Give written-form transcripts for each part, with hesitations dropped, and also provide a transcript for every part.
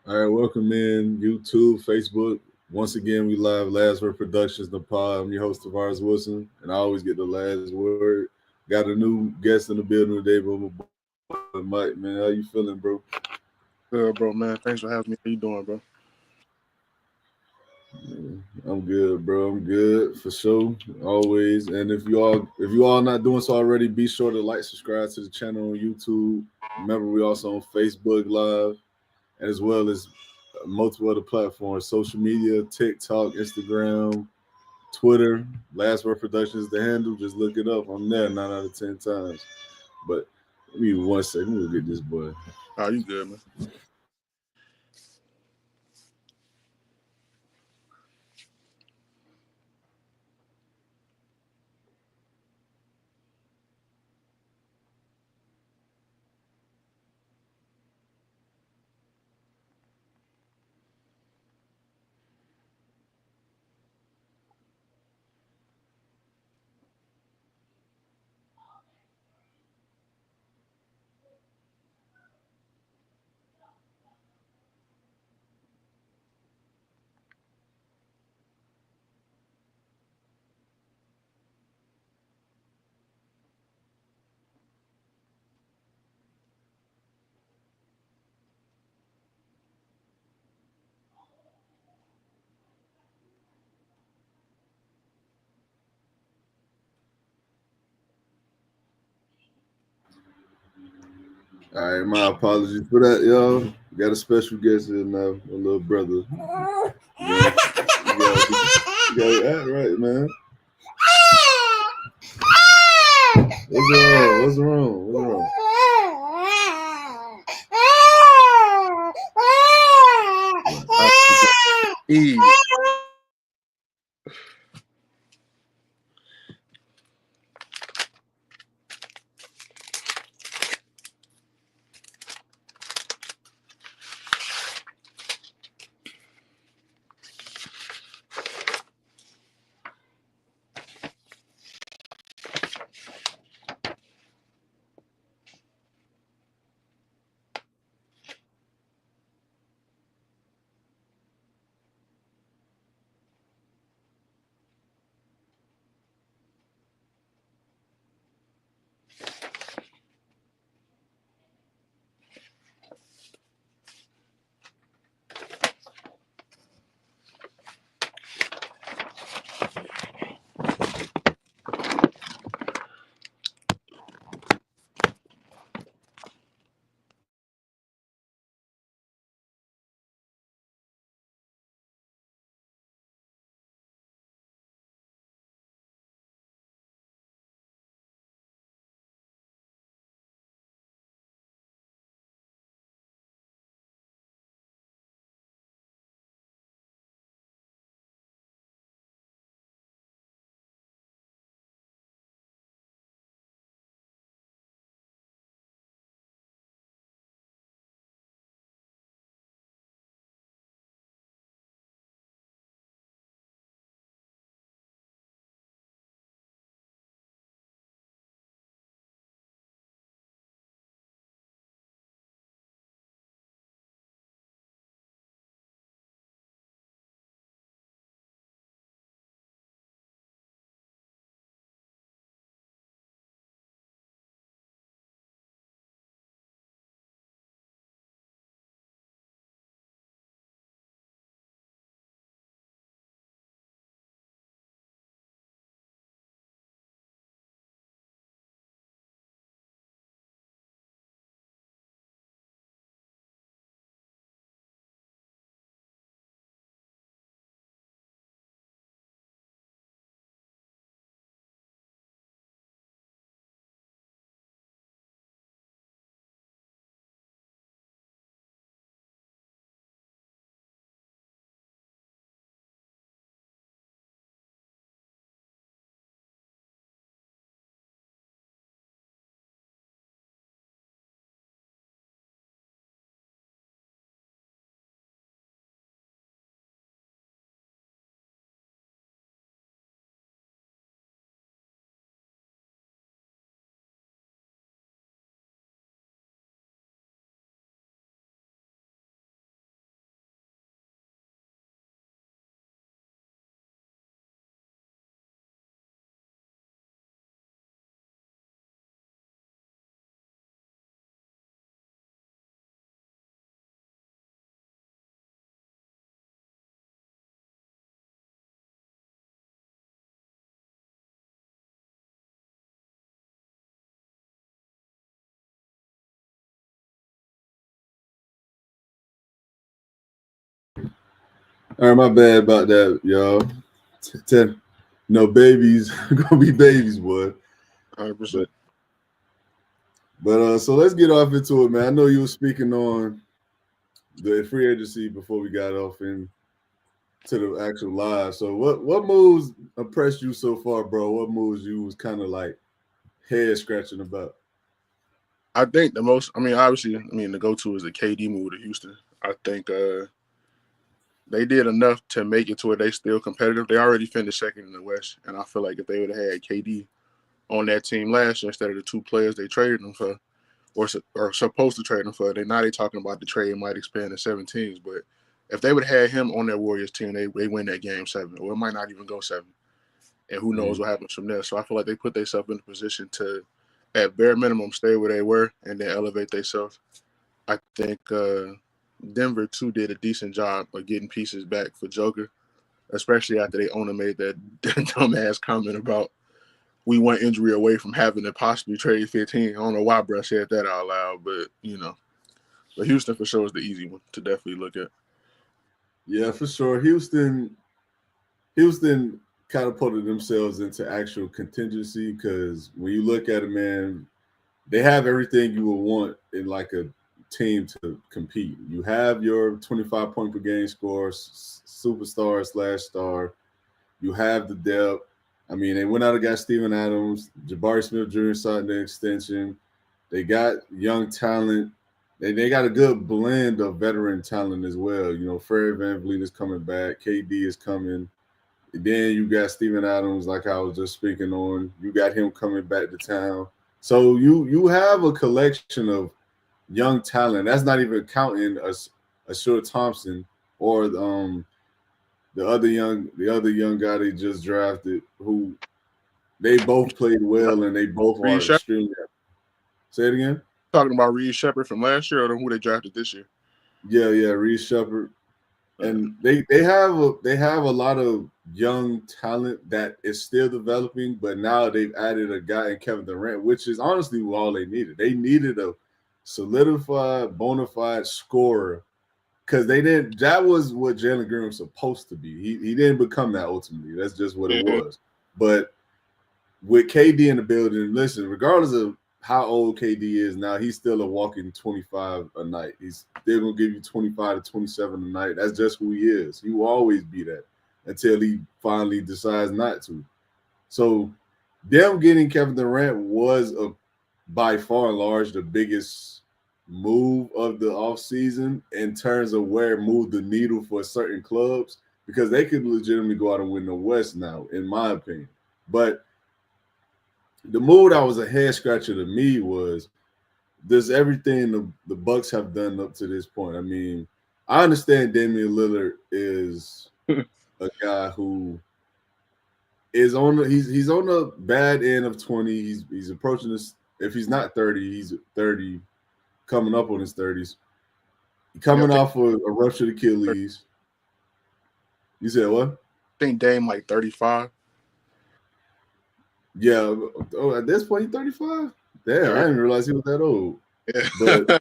All right, welcome in YouTube, Facebook. Once again, we live LastWord Productions, the pod. I'm your host, Tavares Wilson, and I always get the last word. Got a new guest in the building today, but my boy Mike, man. How you feeling, bro? Good, bro, man. Thanks for having me. How you doing, bro? I'm good, bro. I'm good for sure, always. And if you all not doing so already, be sure to like, subscribe to the channel on YouTube. Remember, we also on Facebook Live, as well as multiple other platforms, social media, TikTok, Instagram, Twitter. Last Word Productions is the handle. Just look it up. I'm there 9 out of 10 times. But give me 1 second. We'll get this boy. Oh, you good, man? All right, my apologies for that, y'all. We got a special guest here now, a little brother. Man, you gotta act right, man. What's wrong? What's wrong? What's wrong? Eve. All right, my bad about that, y'all. No babies gonna be babies, boy. 100%. But so let's get off into it, man. I know you were speaking on the free agency before we got off into the actual live. So what moves impressed you so far, bro? What moves you was kind of like head scratching about? I think the most, obviously, the go-to is the KD move to Houston. I think they did enough to make it to where they still competitive. They already finished second in the West, and I feel like if they would have had KD on that team last year instead of the two players they traded them for, or supposed to trade him for, they talking about the trade might expand to 7 teams. But if they would have had him on that Warriors team, they win that game 7, or it might not even go 7. And who knows what happens from there. So I feel like they put themselves in a position to, at bare minimum, stay where they were and then elevate themselves. I think Denver, too, did a decent job of getting pieces back for Joker, especially after they owner made that dumbass comment about we one injury away from having to possibly trade 15. I don't know why Bruh said that out loud, but, But Houston, for sure, is the easy one to definitely look at. Yeah, for sure. Houston catapulted themselves into actual contingency because when you look at it, man, they have everything you would want in like a team to compete. You have your 25 point per game score, superstar slash star. You have the depth. I mean, they went out and got Steven Adams, Jabari Smith Jr. signed the extension. They got young talent. They got a good blend of veteran talent as well. You know, Fred VanVleet is coming back. KD is coming. Then you got Steven Adams, like I was just speaking on. You got him coming back to town. So you have a collection of young talent. That's not even counting a Short Thompson or the other young guy they just drafted, who they both played well and they both Reed are Shepard, extremely. Say it again. talking about Reed Shepard from last year, or who they drafted this year? Yeah, Reed Shepard. And they have a lot of young talent that is still developing, but now they've added a guy in Kevin Durant, which is honestly all they needed. They needed a solidified, bona fide scorer because they didn't. That was what Jalen Green was supposed to be. He didn't become that ultimately. That's just what it Mm-hmm. was. But with KD in the building, listen, regardless of how old KD is now, he's still a walking 25 a night. He's still gonna give you 25 to 27 a night. That's just who he is. He will always be that until he finally decides not to. So them getting Kevin Durant was by far and large the biggest move of the offseason in terms of where it moved the needle for certain clubs because they could legitimately go out and win the West now, in my opinion. But the move that was a head scratcher to me was does everything the Bucks have done up to this point. I mean, I understand Damian Lillard is a guy who is he's on the bad end of 20. He's approaching this. If he's not 30, he's 30, coming up on his 30s. Yeah, Coming off a ruptured Achilles. You said what? I think Dame like 35. Yeah. Oh, at this point, he's 35. Damn, I didn't realize he was that old. But Yeah.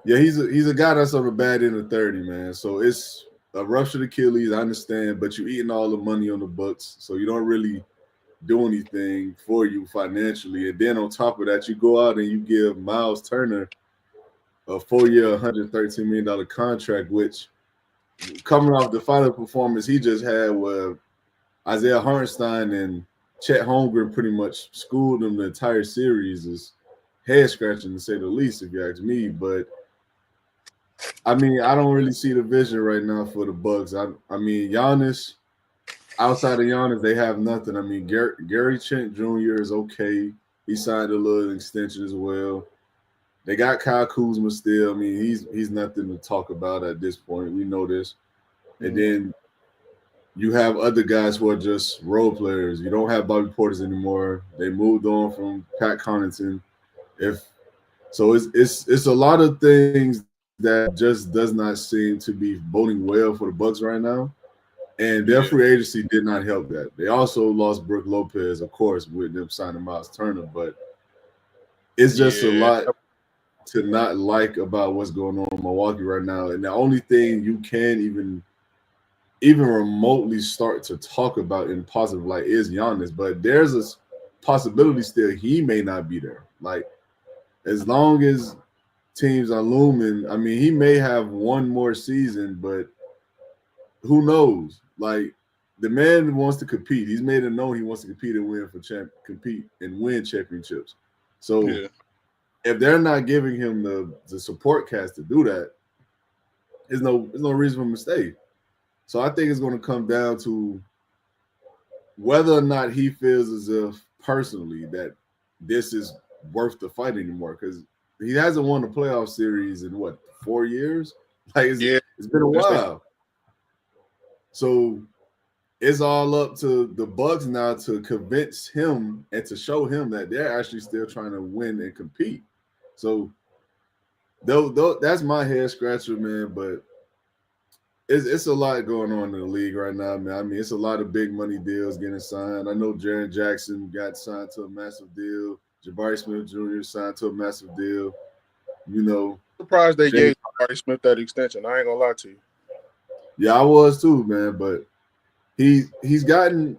yeah, he's a guy that's on the bad end of 30, man. So it's a ruptured Achilles, I understand, but you're eating all the money on the Bucks, so you don't really do anything for you financially. And then on top of that, you go out and you give Miles Turner a 4-year, $113 million contract, which coming off the final performance he just had where Isaiah Hartenstein and Chet Holmgren pretty much schooled him the entire series is head scratching to say the least, if you ask me. But I mean, I don't really see the vision right now for the Bucks. I mean, Giannis, outside of Giannis, they have nothing. I mean, Gary Trent Jr. is okay. He signed a little extension as well. They got Kyle Kuzma still. I mean, he's nothing to talk about at this point. We know this. And then you have other guys who are just role players. You don't have Bobby Portis anymore. They moved on from Pat Connaughton. If so, it's a lot of things that just does not seem to be boding well for the Bucks right now. And their Yeah. free agency did not help that. They also lost Brooke Lopez, of course, with them signing Miles Turner, but it's just a Yeah. lot to not like about what's going on in Milwaukee right now. And the only thing you can even even remotely start to talk about in positive light is Giannis, but there's a possibility still he may not be there. Like as long as teams are looming, I mean, he may have one more season, but who knows? Like the man wants to compete. He's made it known he wants to compete and win compete and win championships. So Yeah, if they're not giving him the support cast to do that, there's no reason for him to stay. So I think it's going to come down to whether or not he feels as if personally that this is worth the fight anymore. Because he hasn't won a playoff series in what 4 years? Like yeah. it's been a That's the while. So it's all up to the Bucks now to convince him and to show him that they're actually still trying to win and compete. So though that's my head scratcher, man. But it's a lot going on in the league right now, man. I mean, it's a lot of big money deals getting signed. I know Jaren Jackson got signed to a massive deal. Jabari Smith Jr. signed to a massive deal. You know, surprised they James, gave Jabari Smith that extension. I ain't gonna lie to you. yeah, I was too, man. But he's gotten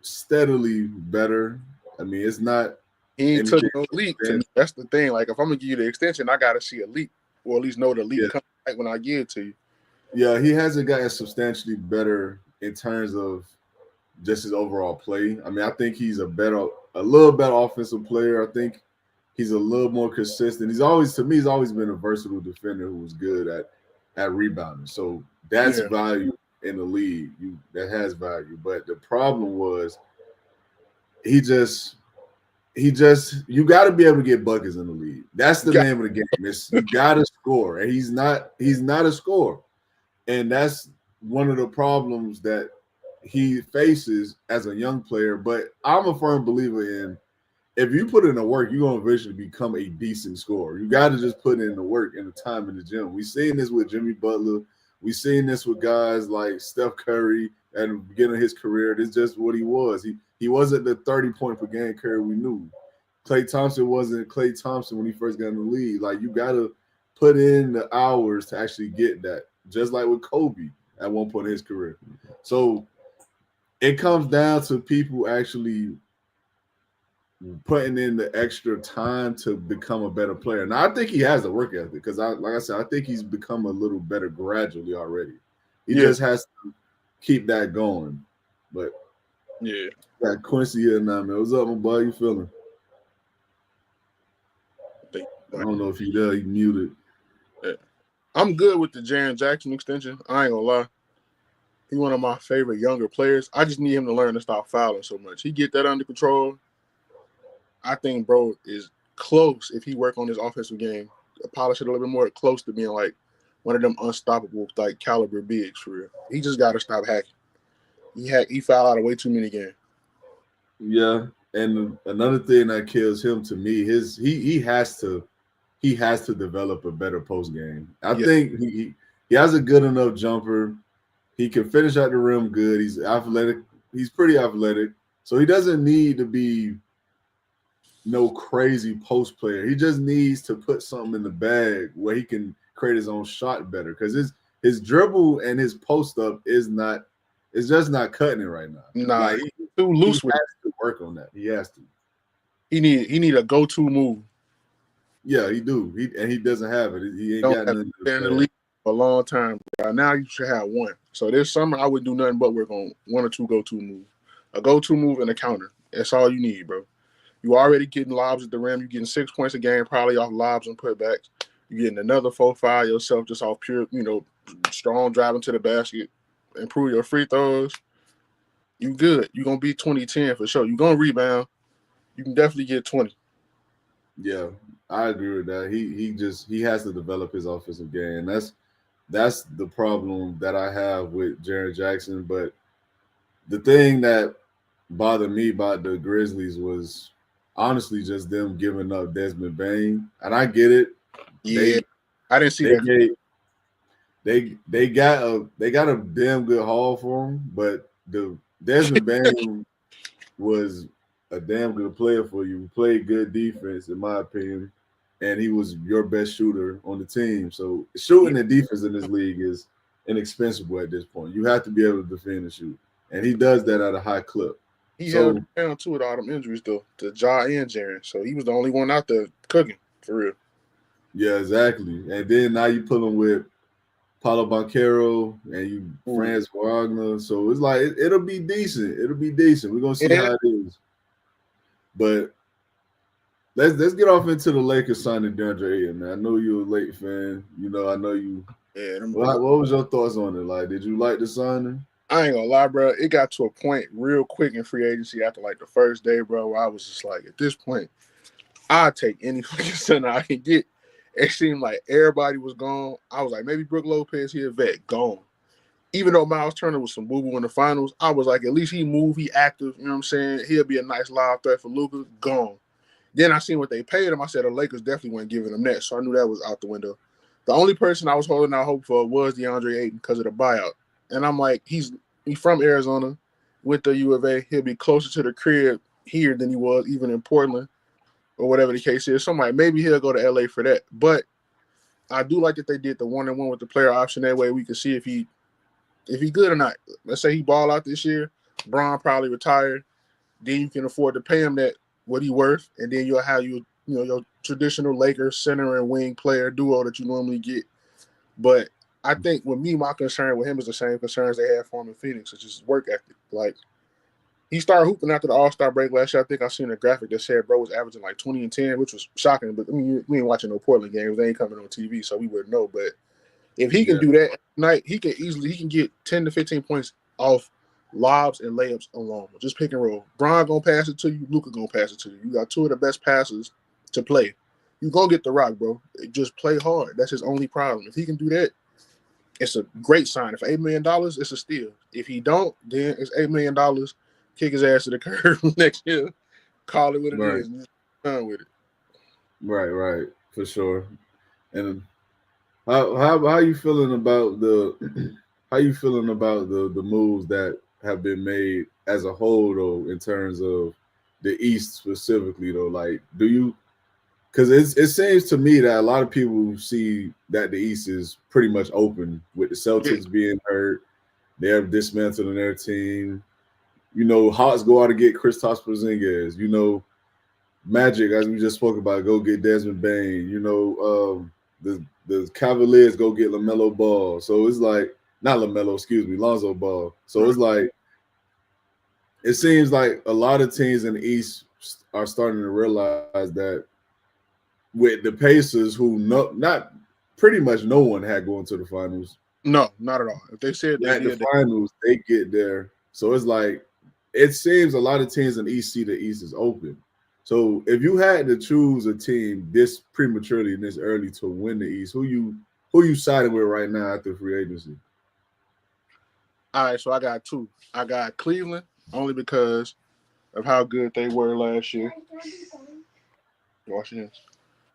steadily better. I mean, it's not He ain't took anything. no leap to me. That's the thing. Like if I'm gonna give you the extension, I gotta see a leap, or at least know the leap Yeah, comes right when I give it to you. yeah, he hasn't gotten substantially better in terms of just his overall play. I mean, I think he's a little better offensive player. I think he's a little more consistent. He's always been a versatile defender who was good at rebounding. So that's Yeah, value in the league. That has value. But the problem was he just you got to be able to get buckets in the league. That's the got name of the game. You got to score, and he's not a scorer, and that's one of the problems that he faces as a young player. But I'm a firm believer in if you put in the work, you're gonna eventually become a decent scorer. You got to just put in the work and the time in the gym. We've seen this with Jimmy Butler. We've seen this with guys like Steph Curry at the beginning of his career. This is just what he was. He wasn't the 30-point per game Curry we knew. Klay Thompson wasn't Klay Thompson when he first got in the league. Like you got to put in the hours to actually get that. Just like with Kobe at one point in his career. So it comes down to people actually putting in the extra time to become a better player. Now I think he has the work ethic because like I said, I think he's become a little better gradually already. He yeah, just has to keep that going. But yeah. got Quincy here now, man. What's up, my boy? You feeling? I think I don't know if you there. You muted. yeah. I'm good with the Jaren Jackson extension. I ain't gonna lie. He's one of my favorite younger players. I just need him to learn to stop fouling so much. He get that under control. I think bro is close if he work on his offensive game, polish it a little bit more, close to being like one of them unstoppable like caliber bigs for real. He just gotta stop hacking. He foul out of way too many games. Yeah, and another thing that kills him to me, he has to develop a better post game. I Yeah, think he has a good enough jumper. He can finish at the rim good. He's athletic. He's pretty athletic. So he doesn't need to be no crazy post player. He just needs to put something in the bag where he can create his own shot better. Because his dribble and his post up it's just not cutting it right now. nah, Like he too he loose with it. has to work on that. He has to. He need a go to move. Yeah, he do. He doesn't have it. He ain't Don't got have nothing to been in the say. league for a long time. Now you should have one. So this summer I would do nothing but work on one or two go to moves. A go to move and a counter. That's all you need, bro. You already getting lobs at the rim. You're getting 6 points a game probably off lobs and putbacks. You're getting another 4-5 yourself just off pure, strong driving to the basket. Improve your free throws. You good. You're going to be 2010 for sure. You're going to rebound. You can definitely get 20. Yeah, I agree with that. He has to develop his offensive game. That's the problem that I have with Jaren Jackson. But the thing that bothered me about the Grizzlies was honestly just them giving up Desmond Bain. And I get it. Yeah. They I didn't see they that. gave they got a damn good haul for him, but the Desmond Bain was a damn good player for you. He played good defense, in my opinion, and he was your best shooter on the team. So shooting and defense in this league is inexpensible at this point. You have to be able to defend and shoot, and he does that at a high clip. He held So it down too with all them injuries though, to Ja and Jaren. So he was the only one out there cooking for real. yeah, exactly. And then now you put him with Paulo Banchero and you Ooh. Franz Wagner. So it's like it'll be decent. It'll be decent. We're gonna see And how it is. But let's get off into the Lakers signing DeAndre Ayton, man. I know you're a late fan. You know, I know you. yeah, them boys. What was your thoughts on it? Like, did you like the signing? I ain't gonna lie, bro. It got to a point real quick in free agency after like the first day, bro, where I was just like, at this point, I'll take any fucking center I can get. It seemed like everybody was gone. I was like, maybe Brook Lopez, he a vet, gone. Even though Miles Turner was some boo-boo in the finals, I was like, at least he move, he active, you know what I'm saying? He'll be a nice live threat for Luka, gone. Then I seen what they paid him. I said the Lakers definitely weren't giving him that, so I knew that was out the window. The only person I was holding out hope for was DeAndre Ayton because of the buyout. And I'm like, he's from Arizona, went to U of A. He'll be closer to the crib here than he was even in Portland or whatever the case is. So I'm like, maybe he'll go to LA for that. But I do like that they did the 1-1 with the player option. That way we can see if he good or not. Let's say he ball out this year, Braun probably retired. Then you can afford to pay him that what he worth, and then you'll have your traditional Lakers center and wing player duo that you normally get. But I think with me, my concern with him is the same concerns they had for him in Phoenix, which is work ethic. Like he started hooping after the All-Star break last year. I think I seen a graphic that said bro was averaging like 20 and 10, which was shocking. But I mean, we ain't watching no Portland games; they ain't coming on TV, so we wouldn't know. But if he can Yeah, do that at night, he can get 10 to 15 points off lobs and layups alone. Just pick and roll. Bron gonna pass it to you. Luka gonna pass it to you. You got two of the best passers to play. You gonna get the rock, bro. Just play hard. That's his only problem. If he can do that, it's a great sign. If $8 million, it's a steal. If he don't, then it's $8 million. Kick his ass to the curb next year. Call it what it right, is. And just done with it. right, for sure. And how you feeling about the how you feeling about the moves that have been made as a whole though in terms of the East specifically though? Like, do you because it seems to me that a lot of people see that the East is pretty much open with the Yeah. Celtics being hurt. They're dismantling their team. You know, Hawks go out to get Kristaps Porzingis. You know, Magic, as we just spoke about, go get Desmond Bain. You know, the Cavaliers go get LaMelo Ball. So it's like not LaMelo, excuse me, Lonzo Ball. So Right. it's like it seems like a lot of teams in the East are starting to realize that with the Pacers, who not pretty much no one had going to the finals. No, not at all. If they said they At the did, they finals, they get there. So it's like it seems a lot of teams in the East see the East is open. So if you had to choose a team this prematurely and this early to win the East, who you siding with right now after free agency? all right, so I got two. I got Cleveland only because of how good they were last year. Washington.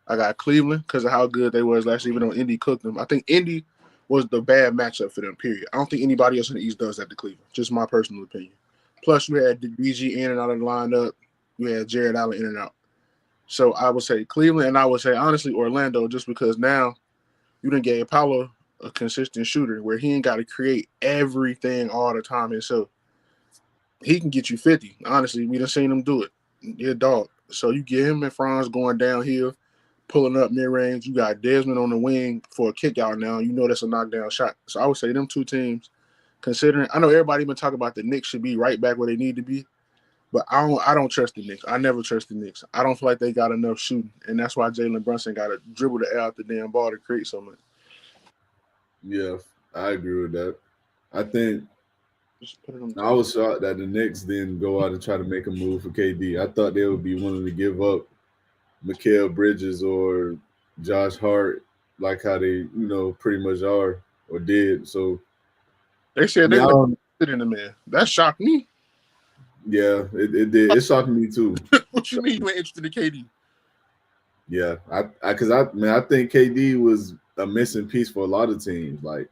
I got Cleveland because of how good they was last year, even though Indy cooked them. I think Indy was the bad matchup for them, period. I don't think anybody else in the East does that to Cleveland. Just my personal opinion. Plus, you had BG in and out of the lineup. You had Jared Allen in and out. So I would say Cleveland, and I would say, honestly, Orlando, just because now you done gave Paolo a consistent shooter where he ain't got to create everything all the time himself. He can get you 50. Honestly, we done seen him do it. He a dog. So you get him and Franz going downhill, pulling up mid range. You got Desmond on the wing for a kick out now. You know that's a knockdown shot. So I would say them two teams, considering I know everybody been talking about the Knicks should be right back where they need to be, but I don't trust the Knicks. I never trust the Knicks. I don't feel like they got enough shooting. And that's why Jalen Brunson got to dribble the air out the damn ball to create so much. Yeah, I agree with that. I think Just put it on the I table. was shocked that the Knicks didn't go out and try to make a move for KD. I thought they would be willing to give up Mikal Bridges or Josh Hart, like how they, pretty much are or did. So They I said mean, they I were don't. interested in the man. That shocked me. Yeah, it did. It shocked me too. What you mean you ain't interested in KD? Yeah, because I think KD was a missing piece for a lot of teams, like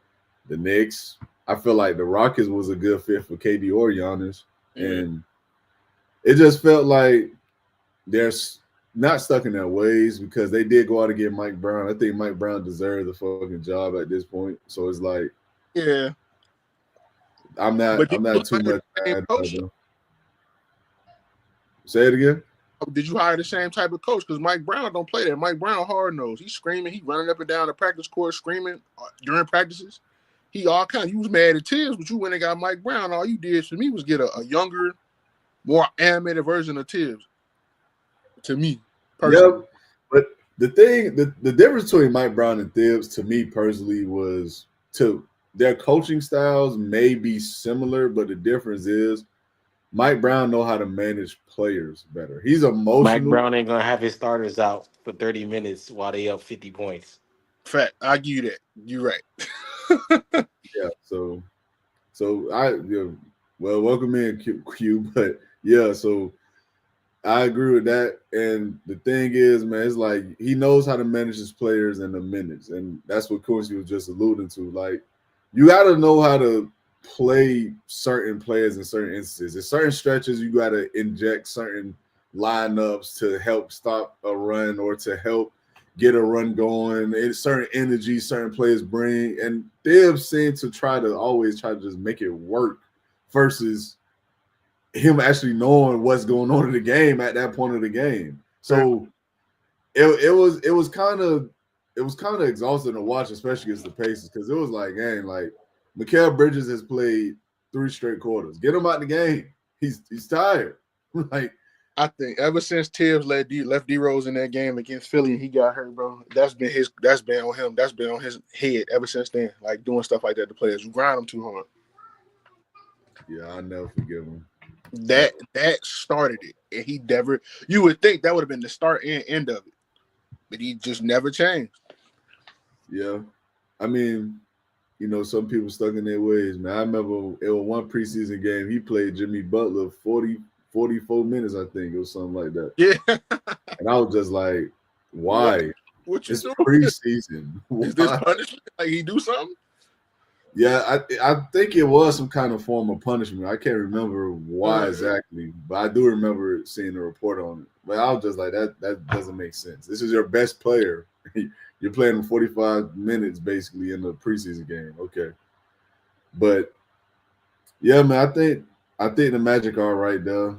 the Knicks. I feel like the Rockets was a good fit for KD or Giannis, Yeah. and it just felt like they're not stuck in their ways because they did go out and get Mike Brown. I think Mike Brown deserved the fucking job at this point. So it's like Yeah, I'm but not. did I'm you not too hire the much same mad. coach? Say it again. Did you hire the same type of coach? Because Mike Brown don't play that. Mike Brown hard nosed. He's screaming. He running up and down the practice court screaming during practices. He all kind of. You was mad at Tibbs, but you went and got Mike Brown. All you did for me was get a younger, more animated version of Tibbs. To me, personally. Yep. But the difference between Mike Brown and Thibs, to me personally, was to their coaching styles may be similar, but the difference is Mike Brown know how to manage players better. He's Mike emotional. Brown ain't gonna have his starters out for 30 minutes while they up 50 points. Fact, I give you that. You're right. Yeah. So well, welcome in Q, but yeah, so I agree with that. And the thing is, man, it's like he knows how to manage his players in the minutes. And that's what Corsi was just alluding to. Like, you got to know how to play certain players in certain instances. In certain stretches, you got to inject certain lineups to help stop a run or to help get a run going. It's certain energy certain players bring. And they've seemed to always try to just make it work versus him actually knowing what's going on in the game at that point of the game. So it was kind of exhausting to watch, especially against the Pacers, because it was like, dang, like Mikal Bridges has played 3 straight quarters. Get him out the game. He's tired. Like, I think ever since Tibbs left D Rose in that game against Philly and he got hurt, bro, that's been on him. That's been on his head ever since then. Like doing stuff like that to players. You grind them too hard. yeah, I'll never forgive him. That started it. And he never, you would think that would have been the start and end of it. But he just never changed. Yeah. I mean, some people stuck in their ways, man. I remember it was one preseason game. He played Jimmy Butler 44 minutes, I think. It was something like that. Yeah. And I was just like, why? What you It's doing? preseason. Is this punishment? Like he do something? Yeah, I think it was some kind of form of punishment. I can't remember why exactly, but I do remember seeing a report on it. But I was just like, that doesn't make sense. This is your best player. You're playing him 45 minutes basically in the preseason game. Okay. But yeah, man, I think the Magic are right there.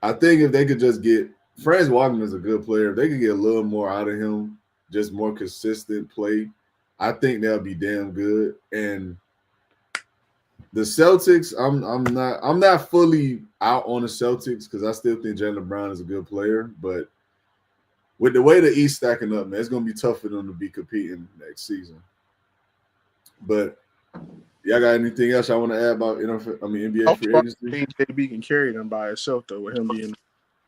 I think if they could just get Franz Wagner is a good player. If they could get a little more out of him, just more consistent play, I think they'll be damn good. And the Celtics, I'm not fully out on the Celtics because I still think Jaylen Brown is a good player. But with the way the East stacking up, man, it's gonna be tough for them to be competing next season. But y'all got anything else I want to add about NBA free agency? JB can carry them by itself though, with him being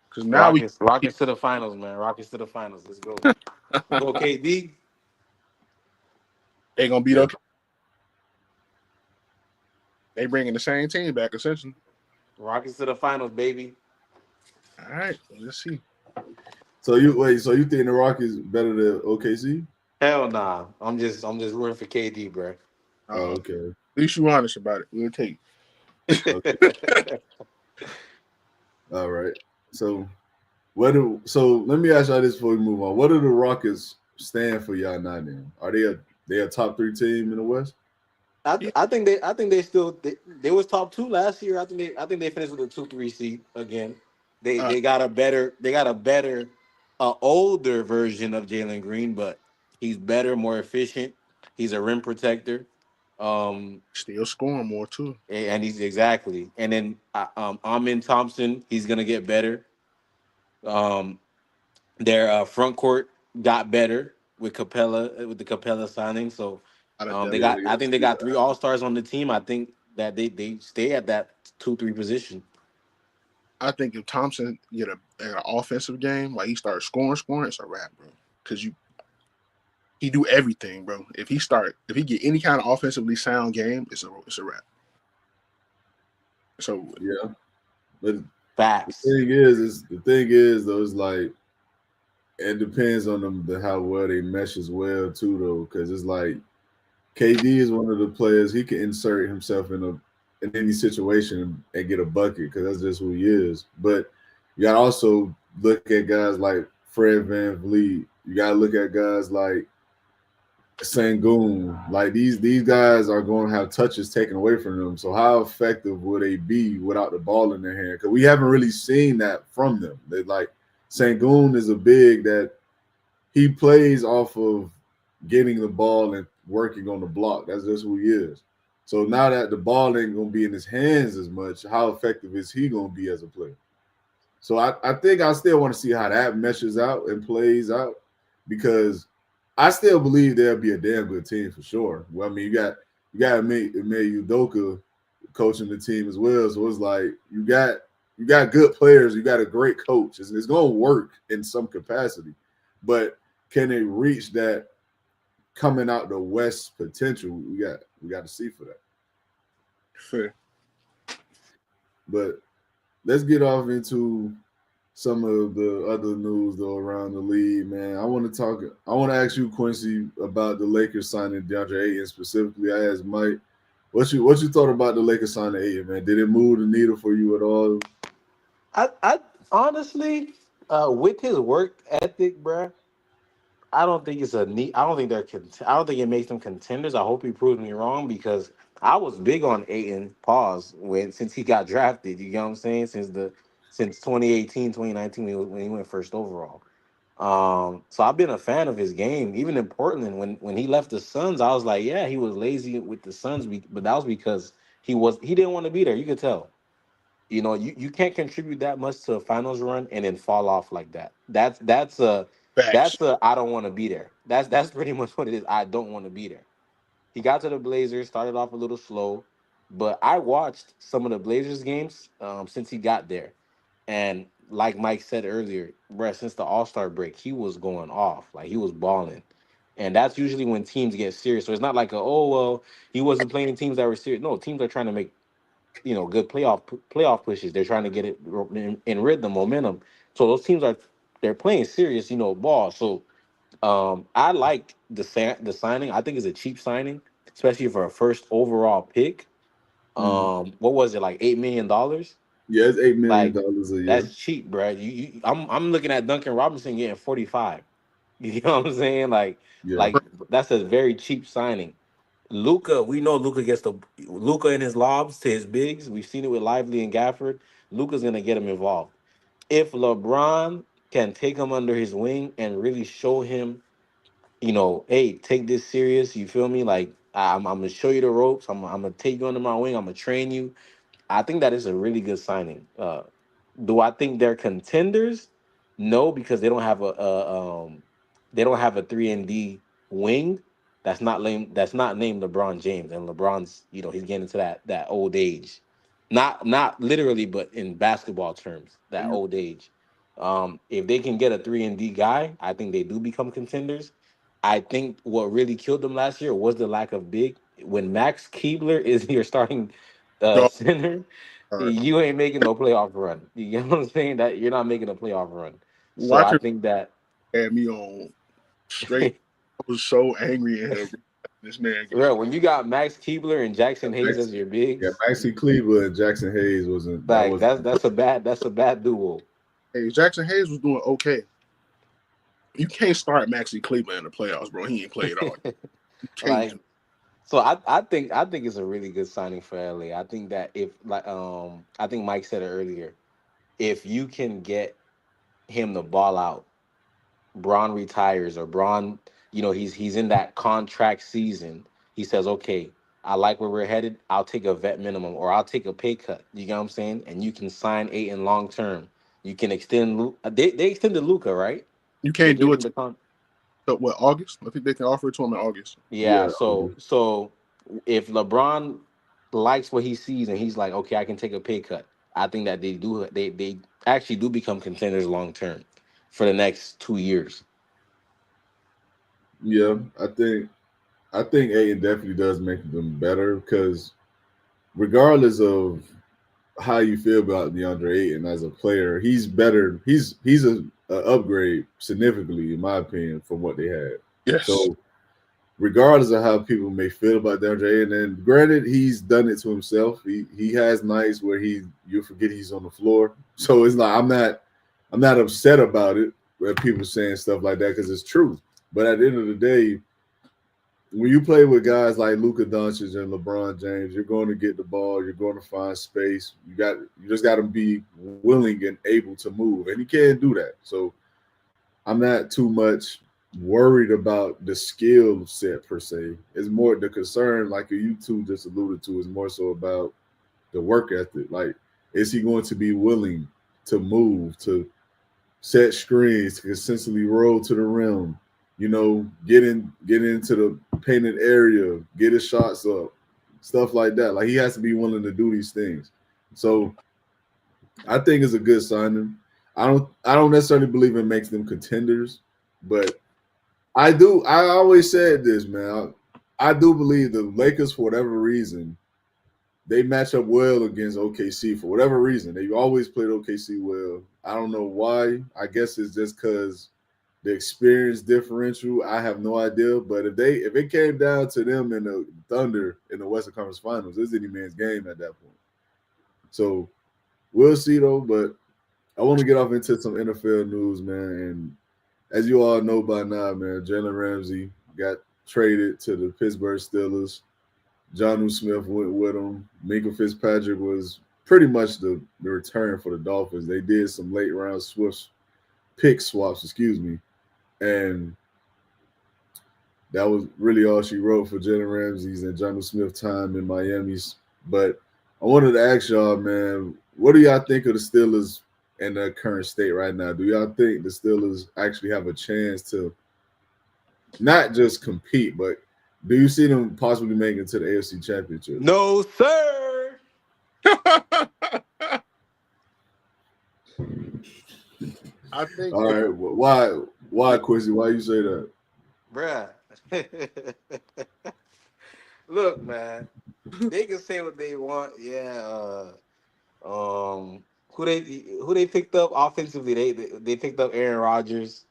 because now Rockets to the finals, man. Rockets to the finals. Let's go. Go KD. they gonna beat up. They bringing the same team back essentially. Rockets to the finals, baby. All right, let's see. So you think the Rockets better than OKC? Hell nah. I'm just rooting for KD, bro. Oh, okay. At least you honest about it. We'll take it. Okay. All right. So let me ask y'all this before we move on. What do the Rockets stand for y'all now then? Are they a top 3 team in the West? I think they still they was top 2 last year. I think they finished with a 2-3 seed again. They got a better older version of Jalen Green, but he's better, more efficient. He's a rim protector. Still scoring more too. And he's exactly. And then Amin Thompson, he's gonna get better. Their front court got better with the Capella signing. So I think they got 3 All-Stars on the team. I think that they stay at that 2-3 position. I think if Thompson get an offensive game, like he starts scoring, it's a wrap, bro. Because he do everything, bro. If he get any kind of offensively sound game, it's a wrap. So yeah, but facts. The thing is though, it's like it depends on them how well they mesh as well too though, because it's like KD is one of the players he can insert himself in any situation and get a bucket because that's just who he is. But you got to also look at guys like Fred VanVleet. You got to look at guys like Sangoon, like these guys are going to have touches taken away from them. So how effective will they be without the ball in their hand? Because we haven't really seen that from them. They like Sangoon is a big that he plays off of getting the ball and working on the block. That's just who he is. So now that the ball ain't gonna be in his hands as much, how effective is he gonna be as a player? So I think I still want to see how that meshes out and plays out because I still believe there'll be a damn good team for sure. Well, I mean, you got Ime Udoka coaching the team as well. So it's like you got good players, you got a great coach. It's gonna work in some capacity, but can they reach that coming out the West potential? We got to see for that. Fair. But let's get off into some of the other news though around the league, man. I want to ask you, Quincy, about the Lakers signing DeAndre Ayton specifically. I asked Mike, what you thought about the Lakers signing Ayton, man? Did it move the needle for you at all? I honestly, with his work ethic, bruh, I don't think it's a neat. I don't think I don't think it makes them contenders. I hope he proves me wrong because I was big on Aiton. Pause since he got drafted. You know what I'm saying? Since 2018, 2019 when he went first overall. So I've been a fan of his game. Even in Portland, when he left the Suns, I was like, yeah, he was lazy with the Suns, but that was because he didn't want to be there. You could tell. You can't contribute that much to a finals run and then fall off like that. Facts. That's a I don't want to be there. That's pretty much what it is. I don't want to be there. He got to the Blazers, started off a little slow, but I watched some of the Blazers games since he got there, and like Mike said earlier, bruh, since the All Star break, he was going off like he was balling. And that's usually when teams get serious. So it's not like oh well, he wasn't playing teams that were serious. No, teams are trying to make good playoff pushes. They're trying to get it in rhythm, momentum. So those teams they're playing serious, ball. So I like the signing. I think it's a cheap signing, especially for a first overall pick. Mhm. What was it, like $8 million? Yeah, it's $8 million Like a year. that's cheap, bro. I'm looking at Duncan Robinson getting 45. You know what I'm saying? Yeah, Like that's a very cheap signing. Luca, we know Luca gets Luca and his lobs to his bigs. We've seen it with Lively and Gafford. Luca's gonna get him involved. If LeBron can take him under his wing and really show him, hey, take this serious. You feel me? Like I'm gonna show you the ropes. I'm gonna take you under my wing. I'm gonna train you. I think that is a really good signing. Do I think they're contenders? No, because they don't have a 3 and D wing that's not named LeBron James, and LeBron's he's getting into that old age, not literally, but in basketball terms, that old age. If they can get a 3 and D guy, I think they do become contenders. I think what really killed them last year was the lack of big. When Max Keebler is your starting Dog. center, you ain't making no playoff run. You know what I'm saying? That you're not making a playoff run. So I Watching think that had me on straight. I was so angry at him. This man bro, when you got Max Keebler and Jackson Hayes Max, as your yeah, bigs, Maxi Kleber and Jackson Hayes wasn't that like was that's a bad duo. Hey, Jackson Hayes was doing okay. You can't start Maxi Cleveland in the playoffs, bro. He ain't played all. You can't. Like so I think it's a really good signing for LA. I think that if I think Mike said it earlier, if you can get him the ball out, Braun retires or Braun, he's in that contract season. He says, okay, I like where we're headed. I'll take a vet minimum or I'll take a pay cut. You know what I'm saying? And you can sign Aiton long term. You can extend. They extended Luca, right? You They can't do gave it him the con. till what, August? I think they can offer it to him in August. Yeah. yeah. So if LeBron likes what he sees and he's like, okay, I can take a pay cut. I think that they actually do become contenders long term for the next 2 years. Yeah, I think Aiden definitely does make them better because regardless of how you feel about DeAndre Ayton as a player, he's better. He's a upgrade significantly, in my opinion, from what they had. Yes. So regardless of how people may feel about DeAndre Ayton, and granted, he's done it to himself. He has nights where you forget he's on the floor. So it's like I'm not upset about it when people saying stuff like that because it's true. But at the end of the day, when you play with guys like Luka Doncic and LeBron James, you're going to get the ball. You're going to find space. You just got to be willing and able to move, and he can't do that. So I'm not too much worried about the skill set per se. It's more the concern, like you two just alluded to, is more so about the work ethic. Like, is he going to be willing to move, to set screens, to consistently roll to the rim, get into the painted area, get his shots up, stuff like that. Like he has to be willing to do these things. So I think it's a good signing. I don't necessarily believe it makes them contenders, but I do. I always said this, man. I do believe the Lakers, for whatever reason, they match up well against OKC for whatever reason. They always played OKC well. I don't know why. I guess it's just because the experience differential. I have no idea. But if it came down to them and the Thunder in the Western Conference Finals, it's any man's game at that point. So we'll see though. But I want to get off into some NFL news, man. And as you all know by now, man, Jalen Ramsey got traded to the Pittsburgh Steelers. Jonnu Smith went with him. Minka Fitzpatrick was pretty much the return for the Dolphins. They did some late round pick swaps, excuse me. And that was really all she wrote for Jalen Ramsey's and Jonnu Smith time in Miami's. But I wanted to ask y'all, man, what do y'all think of the Steelers in their current state right now? Do y'all think the Steelers actually have a chance to not just compete, but do you see them possibly making it to the AFC Championship? No, sir. I think All right. Well, why, Quincy? Why you say that? Bruh. Look, man. They can say what they want. Yeah. Who they picked up offensively? They picked up Aaron Rodgers.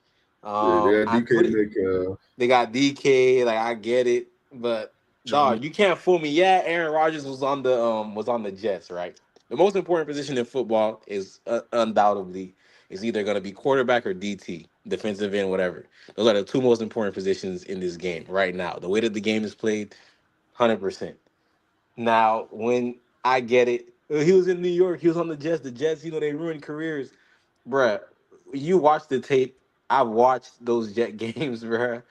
Yeah, they got I DK put it. Metcalf. They got DK. Like I get it, but John. dog, you can't fool me. Yeah, Aaron Rodgers was on the Jets, right? The most important position in football is undoubtedly is either going to be quarterback or DT, defensive end, whatever. Those are the two most important positions in this game right now. The way that the game is played, 100%. Now, when I get it, he was in New York. He was on the Jets. The Jets, they ruined careers, bruh. You watch the tape. I've watched those Jet games, bruh.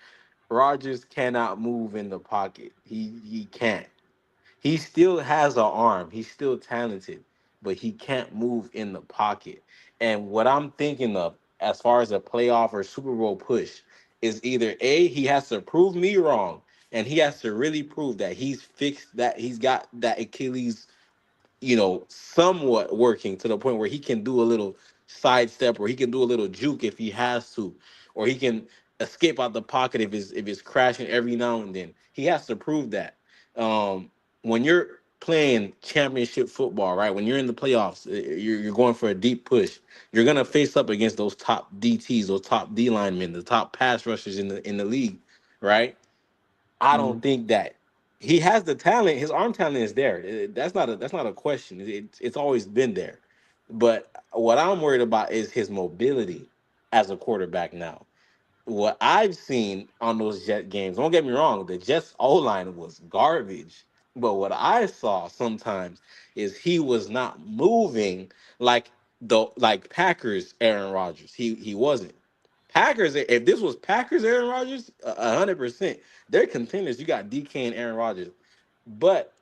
Rogers cannot move in the pocket. He can't. He still has an arm. He's still talented, but he can't move in the pocket. And what I'm thinking of as far as a playoff or Super Bowl push is either A, he has to prove me wrong, and he has to really prove that he's fixed, that he's got that Achilles, somewhat working to the point where he can do a little sidestep or he can do a little juke if he has to, or he can escape out the pocket if it's crashing every now and then. He has to prove that. When you're playing championship football, right? When you're in the playoffs, you're going for a deep push. You're gonna face up against those top DTs, those top D linemen, the top pass rushers in the league, right? I don't Mhm. think that he has the talent. His arm talent is there. That's not a question. It's always been there. But what I'm worried about is his mobility as a quarterback now. What I've seen on those Jet games, don't get me wrong, the Jets O line was garbage. But what I saw sometimes is he was not moving like Packers Aaron Rodgers. He wasn't. Packers, if this was Packers Aaron Rodgers, 100%. They're contenders. You got DK and Aaron Rodgers. But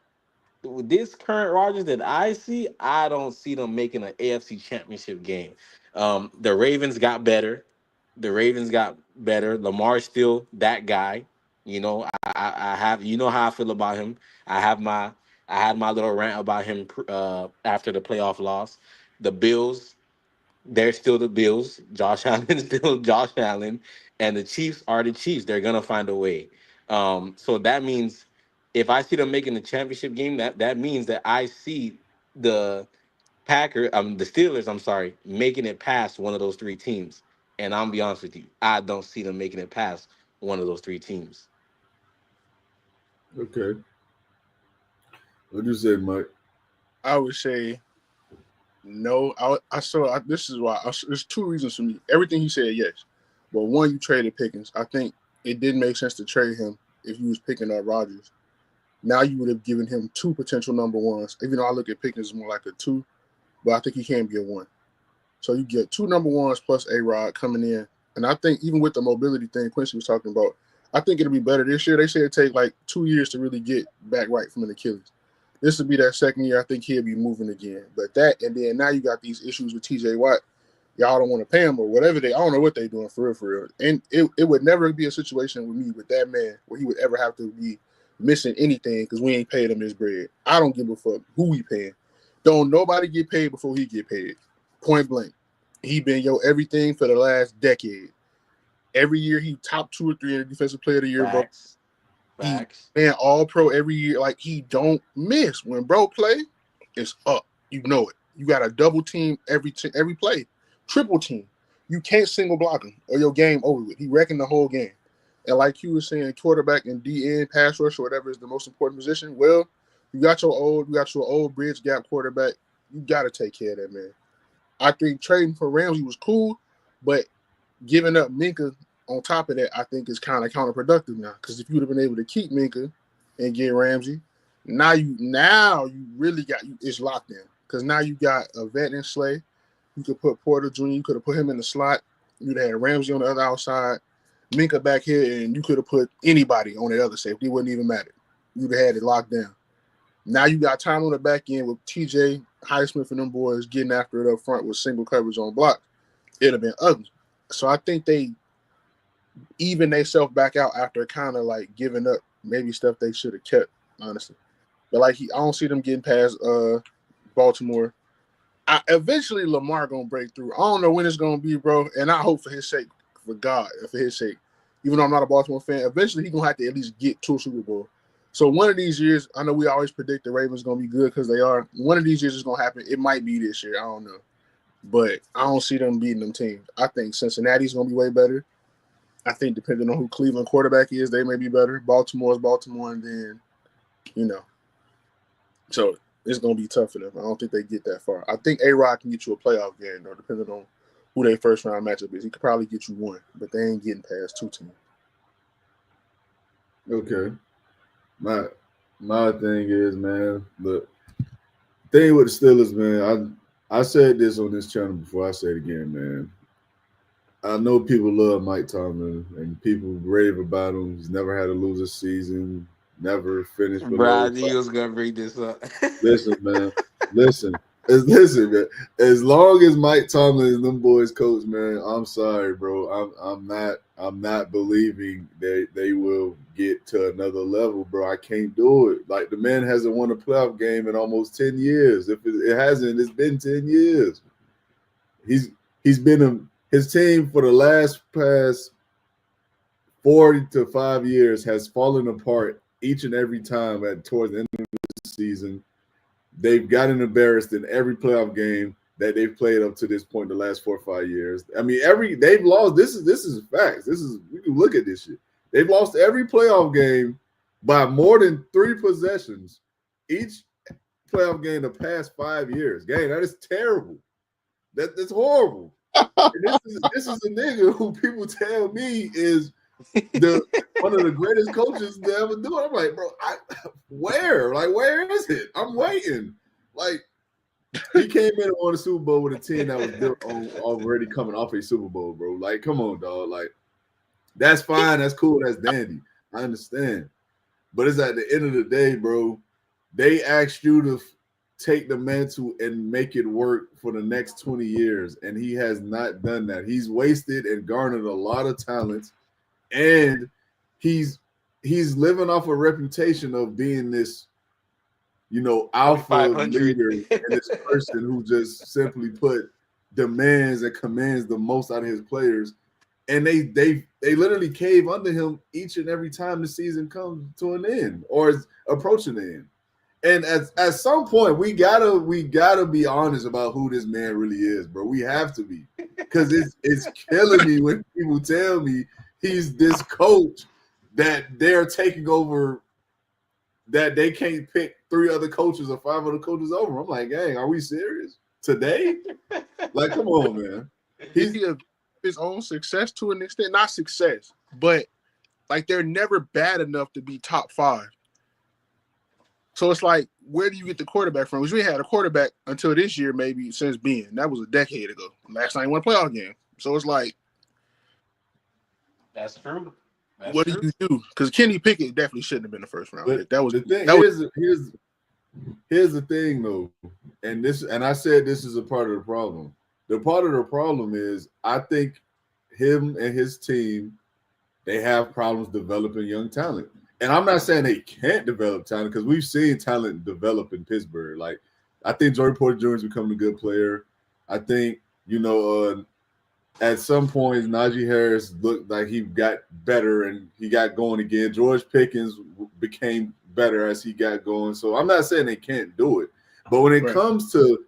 with this current Rodgers that I see, I don't see them making an AFC championship game. The Ravens got better. The Ravens got better. Lamar's still that guy. I have how I feel about him. I have my I had my little rant about him after the playoff loss. The Bills, they're still the Bills. Josh Allen's still Josh Allen, and the Chiefs are the Chiefs. They're gonna find a way. So that means if I see them making the championship game, that means that I see the the Steelers. I'm sorry, making it past one of those three teams. And I'm be honest with you, I don't see them making it past one of those three teams. Okay. What you say, Mike? I would say no. This is why. There's two reasons for me. Everything he said, yes. But one, you traded Pickens. I think it didn't make sense to trade him if you was picking up Rodgers. Now you would have given him 2 potential number ones. Even though I look at Pickens as more like a 2, but I think he can be a 1. So you get 2 number ones plus A-Rod coming in. And I think even with the mobility thing Quincy was talking about, I think it'll be better this year. They say it take like 2 years to really get back right from an Achilles. This will be that second year. I think he'll be moving again. But that, and then now you got these issues with TJ Watt. Y'all don't want to pay him or whatever I don't know what they're doing for real. And it would never be a situation with me with that man where he would ever have to be missing anything because we ain't paid him his bread. I don't give a fuck who we paying. Don't nobody get paid before he get paid. Point blank. He been everything for the last decade. Every year he top 2 or 3 in the defensive player of the year, Facts. bro. Facts. He all pro every year. Like he don't miss. When bro play, it's up. You know it. You got a double team every play. Triple team. You can't single block him or your game over with. He wrecking the whole game. And like you were saying, quarterback and DN, pass rush, or whatever is the most important position. Well, you got your old bridge gap quarterback. You got to take care of that man. I think trading for Ramsey was cool, but giving up Minka on top of that, I think is kind of counterproductive now. Because if you would have been able to keep Minka and get Ramsey, now you really got it's locked in. Because now you got a vet in Slay. You could put Porter Jr. You could have put him in the slot. You'd have had Ramsey on the other outside, Minka back here, and you could have put anybody on the other safety. It wouldn't even matter. You'd have had it locked down. Now you got time on the back end with TJ, Highsmith, and them boys getting after it up front with single coverage on block. It'd have been ugly. So I think they even themselves back out after kind of like giving up maybe stuff they should have kept, honestly. But like I don't see them getting past Baltimore. Eventually Lamar gonna break through. I don't know when it's gonna be, bro. And I hope for his sake, for his sake, even though I'm not a Baltimore fan, eventually he's gonna have to at least get to a Super Bowl. So one of these years, I know we always predict the Ravens gonna be good because they are. One of these years is gonna happen. It might be this year. I don't know. But I don't see them beating them teams. I think Cincinnati's gonna be way better. I think depending on who Cleveland quarterback is, they may be better. Baltimore's Baltimore, and then, So it's going to be tough for them. I don't think they get that far. I think A-Rod can get you a playoff game, though, depending on who their first-round matchup is. He could probably get you 1, but they ain't getting past 2 teams. Okay. My thing is, man, the thing with the Steelers, man, I said this on this channel before. I say it again, man. I know people love Mike Tomlin and people rave about him. He's never had a loser season, never finished below. Bro, I knew you was gonna bring this up. Listen, man. Listen, man. As long as Mike Tomlin is them boys' coach, man, I'm sorry, bro. I'm not believing that they will get to another level, bro. I can't do it. Like the man hasn't won a playoff game in almost 10 years. If it hasn't, it's been 10 years. He's been his team for the past 40 to 5 years has fallen apart each and every time towards the end of the season. They've gotten embarrassed in every playoff game that they've played up to this point in the last 4 or 5 years. I mean, they've lost. This is facts. We can look at this shit. They've lost every playoff game by more than 3 possessions each playoff game the past 5 years. Gang, that is terrible. That's horrible. And this is a nigga who people tell me is one of the greatest coaches to ever do it. I'm like, bro, where is it? I'm waiting. Like, he came in and won a Super Bowl with a team that was built on already coming off a Super Bowl, bro. Like, come on, dog. Like, that's fine. That's cool. That's dandy. I understand. But it's at the end of the day, bro, they asked you to take the mantle and make it work for the next 20 years, and he has not done that. He's wasted and garnered a lot of talent, and he's living off a reputation of being this, alpha leader and this person who just simply demands and commands the most out of his players. And they literally cave under him each and every time the season comes to an end or is approaching the end. And at some point, we gotta be honest about who this man really is, bro. We have to be, because it's killing me when people tell me he's this coach that they're taking over, that they can't pick 3 other coaches or 5 other coaches over. I'm like, gang, are we serious today? Like, come on, man. He's his own success to an extent, not success, but like they're never bad enough to be top 5. So it's like, where do you get the quarterback from? Because we had a quarterback until this year, maybe since Ben. That was a decade ago. Last time he won a playoff game. So it's like, That's true. what do you do? Because Kenny Pickett definitely shouldn't have been the first round pick. That was the thing. that was Here's the thing though, and I said this is a part of the problem. The part of the problem is I think him and his team, they have problems developing young talent. And I'm not saying they can't develop talent because we've seen talent develop in Pittsburgh. Like, I think Joey Porter Jr. is becoming a good player. I think, at some point, Najee Harris looked like he got better and he got going again. George Pickens became better as he got going. So I'm not saying they can't do it. But when it comes to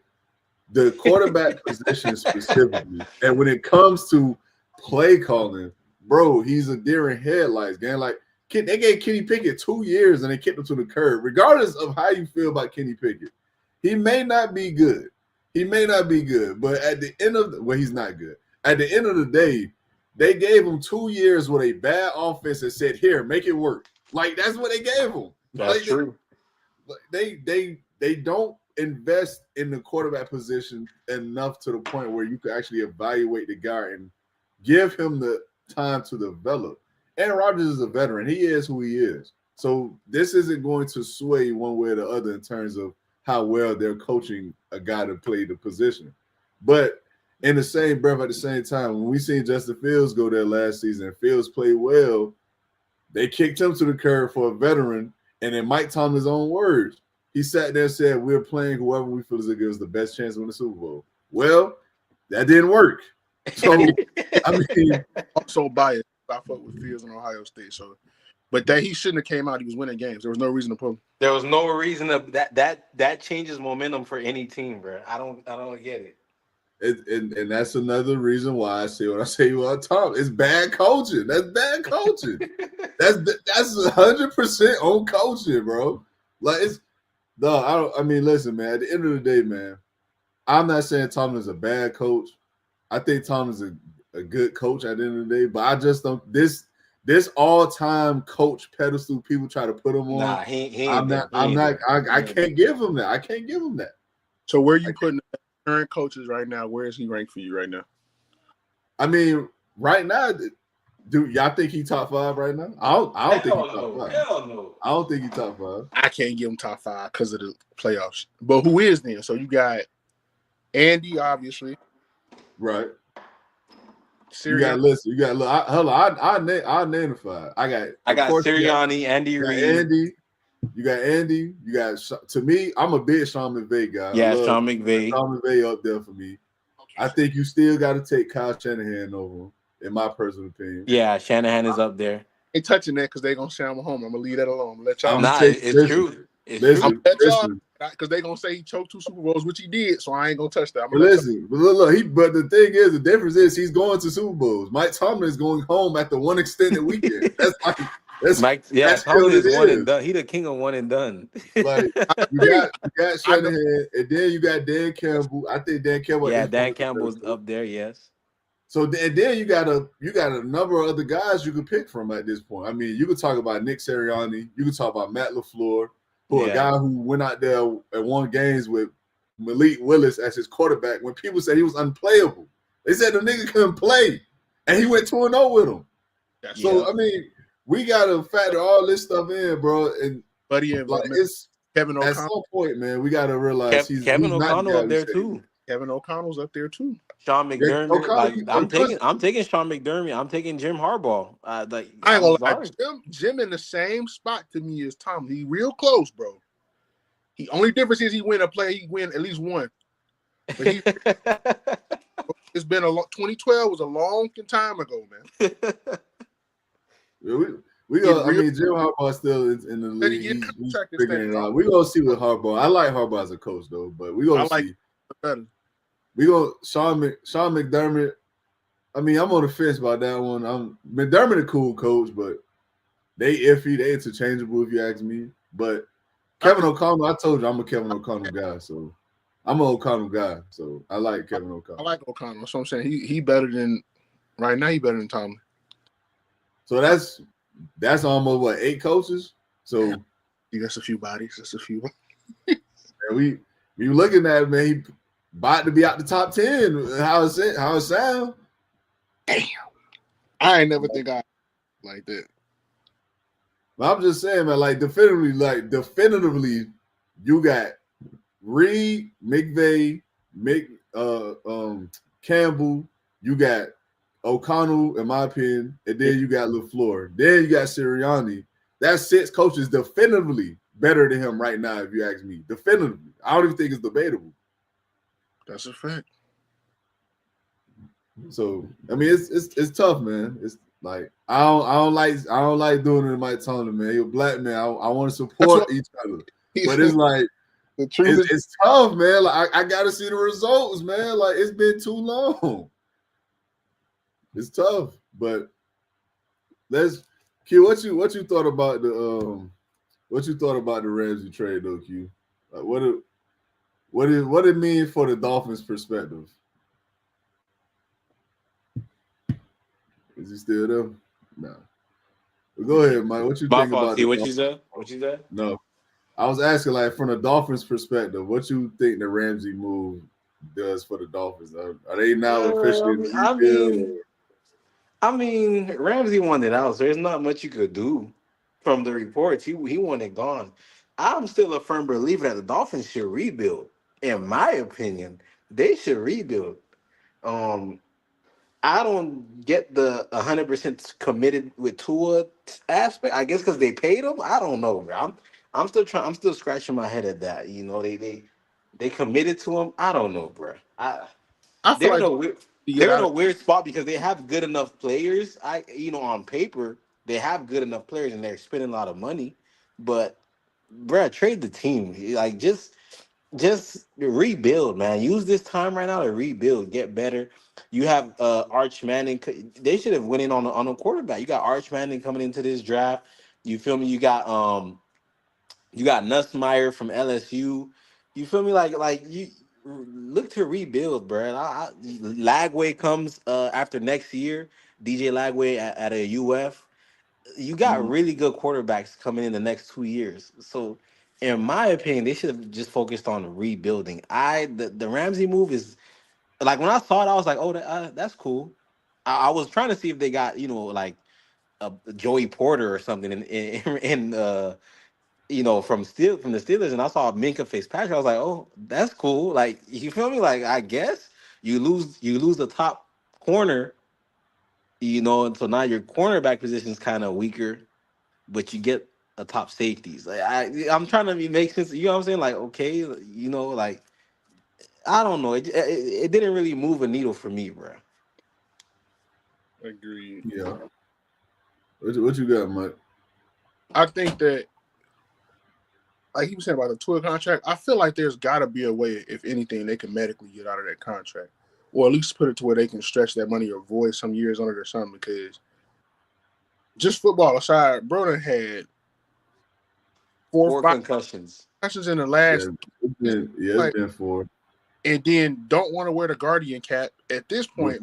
the quarterback position specifically, and when it comes to play calling, bro, he's a deer in headlights, gang. Like, they gave Kenny Pickett 2 years and they kicked him to the curb. Regardless of how you feel about Kenny Pickett, he may not be good. But at the end of he's not good. At the end of the day, they gave him 2 years with a bad offense and said, "Here, make it work." Like, that's what they gave him. That's true. They don't invest in the quarterback position enough to the point where you could actually evaluate the guy and give him the time to develop. Aaron Rodgers is a veteran. He is who he is. So this isn't going to sway one way or the other in terms of how well they're coaching a guy to play the position. But in the same breath, at the same time, when we seen Justin Fields go there last season and Fields played well, they kicked him to the curb for a veteran. And in Mike Tomlin's own words, he sat there and said, "We're playing whoever we feel is going to give us the best chance to win the Super Bowl." Well, that didn't work. So, I mean, also biased. I fuck with Fields in Ohio State, so but that he shouldn't have came out. He was winning games. There was no reason to pull him. There was no reason that changes momentum for any team, bro. I don't get it. And that's another reason why I say what I say about Tom. It's bad coaching. That's bad coaching. that's 100% on coaching, bro. Like, it's no. I mean, listen, man. At the end of the day, man, I'm not saying Tom is a bad coach. I think Tom is a good coach at the end of the day, but I just don't this all-time coach pedestal people try to put him on. Nah, I can't give him that. I can't give him that. So where are you putting the current coaches right now? Where is he ranked for you right now? I mean, right now, do y'all think he top 5 right now? I don't think he's top 5. Hell no. I don't think he's top 5. I can't give him top 5 because of the playoffs. But who is then? So you got Andy, obviously. Right. Sirianni. You got listen. You got look. I'll name the 5. I got Sirianni, Andy Reid. You got Andy. You got, to me, I'm a big Sean McVay guy. Yeah, Sean McVay. Sean McVay up there for me. I think you still got to take Kyle Shanahan over him, in my personal opinion. Yeah, Shanahan is up there. Ain't touching that because they're gonna say I'm home. I'm gonna leave that alone. I'm gonna let y'all. It's true. Listen, because they're gonna say he choked 2 Super Bowls, which he did. So I ain't gonna touch that. But look. But the thing is, the difference is he's going to Super Bowls. Mike Tomlin is going home at the one extended weekend. That's Mike. Yeah, Tomlin is one and done. He the king of one and done. Like, you got Shanahan, and then you got Dan Campbell. I think Dan Campbell. Yeah, Dan Campbell's up there. Yes. So and then you got a number of other guys you could pick from at this point. I mean, you could talk about Nick Sirianni. You could talk about Matt LaFleur, a guy who went out there and won games with Malik Willis as his quarterback when people said he was unplayable. They said the nigga couldn't play, and he went 2-0 with him. I mean, we got to factor all this stuff in, bro. And it's Kevin O'Connell. At some point, man, we got to realize Kevin O'Connell up there too. Kevin O'Connell's up there too. Sean McDermott. I'm taking Sean McDermott. I'm taking Jim Harbaugh. I ain't gonna lie. Jim in the same spot to me as Tom. He real close, bro. The only difference is he win at least one. But it's been 2012 was a long time ago, man. I mean, Jim Harbaugh still in the league. He's figuring it out. We're gonna see with Harbaugh. I like Harbaugh as a coach though, but we're gonna see. Better. We go Sean McDermott. I mean, I'm on the fence about that one. McDermott a cool coach, but they iffy. They interchangeable if you ask me. But Kevin O'Connell, I told you I'm a Kevin O'Connell guy, so I'm an O'Connell guy. So I like Kevin O'Connell. I like O'Connell. That's what I'm saying. He better than right now. He better than Tomlin. So that's that's almost what 8 coaches. So yeah, that's a few bodies. That's a few. we looking at it, man. He about to be out the top 10. How it sound? Damn, I ain't never think I like that. I'm just saying, man. Like definitively, you got Reed, McVay, Campbell. You got O'Connell, in my opinion, and then you got LaFleur. Then you got Sirianni. That's 6 coaches definitively better than him right now, if you ask me. Definitively. I don't even think it's debatable. That's a fact. So I mean, it's tough, man. It's like I don't like doing it in my Tomlin, man. You're black man. I want to support each other, but it's like the truth is it's tough, man. Like I got to see the results, man. Like it's been too long. It's tough, but let's Q. What you thought about the Ramsey trade, though, Q? Like, what it mean for the Dolphins' perspective? Is he still there? No. Well, go ahead, Mike. What you My think fault, about T. the What you said? What you said? No. I was asking, like, from the Dolphins' perspective, what you think the Ramsey move does for the Dolphins? Are they now officially in the rebuild? I mean, Ramsey wanted out, so there's not much you could do from the reports. He wanted gone. I'm still a firm believer that the Dolphins should rebuild. In my opinion, they should rebuild. Um, I don't get the 100% committed with Tua aspect. I guess because they paid him. I don't know, bro. I'm still trying. I'm still scratching my head at that. You know, they committed to him. I don't know, bro. I feel They're in like a weird to get they're in out a of weird spot because they have good enough players. On paper they have good enough players and they're spending a lot of money, but bruh, trade the team. Like just rebuild, man. Use this time right now to rebuild, get better. You have Arch Manning. They should have went in on a quarterback. You got Arch Manning coming into this draft. You feel me? You got Nussmeier from LSU. You feel me? Like you look to rebuild, bro. Lagway comes after next year. DJ Lagway at a UF. You got Mhm. really good quarterbacks coming in the next 2 years. So, in my opinion, they should have just focused on rebuilding. The Ramsey move is like when I saw it, I was like, oh, that's cool. I was trying to see if they got like a Joey Porter or something from the Steelers, and I saw Minka face Patrick. I was like, oh, that's cool. Like, you feel me? Like, I guess you lose the top corner, and so now your cornerback position is kind of weaker, but you get a top safeties. Like, I'm trying to make sense. You know what I'm saying? Like, okay, like I don't know. It didn't really move a needle for me, bro. agreed. Yeah. What you got, Mike? I think that, like he was saying about the Tua contract, I feel like there's got to be a way, if anything, they can medically get out of that contract, or at least put it to where they can stretch that money or avoid some years on it or something. Because just football aside, bro done had 4 4-5 concussions. concussions in the Yeah, last, it's like, been 4. and then don't want to wear the Guardian cap at this point.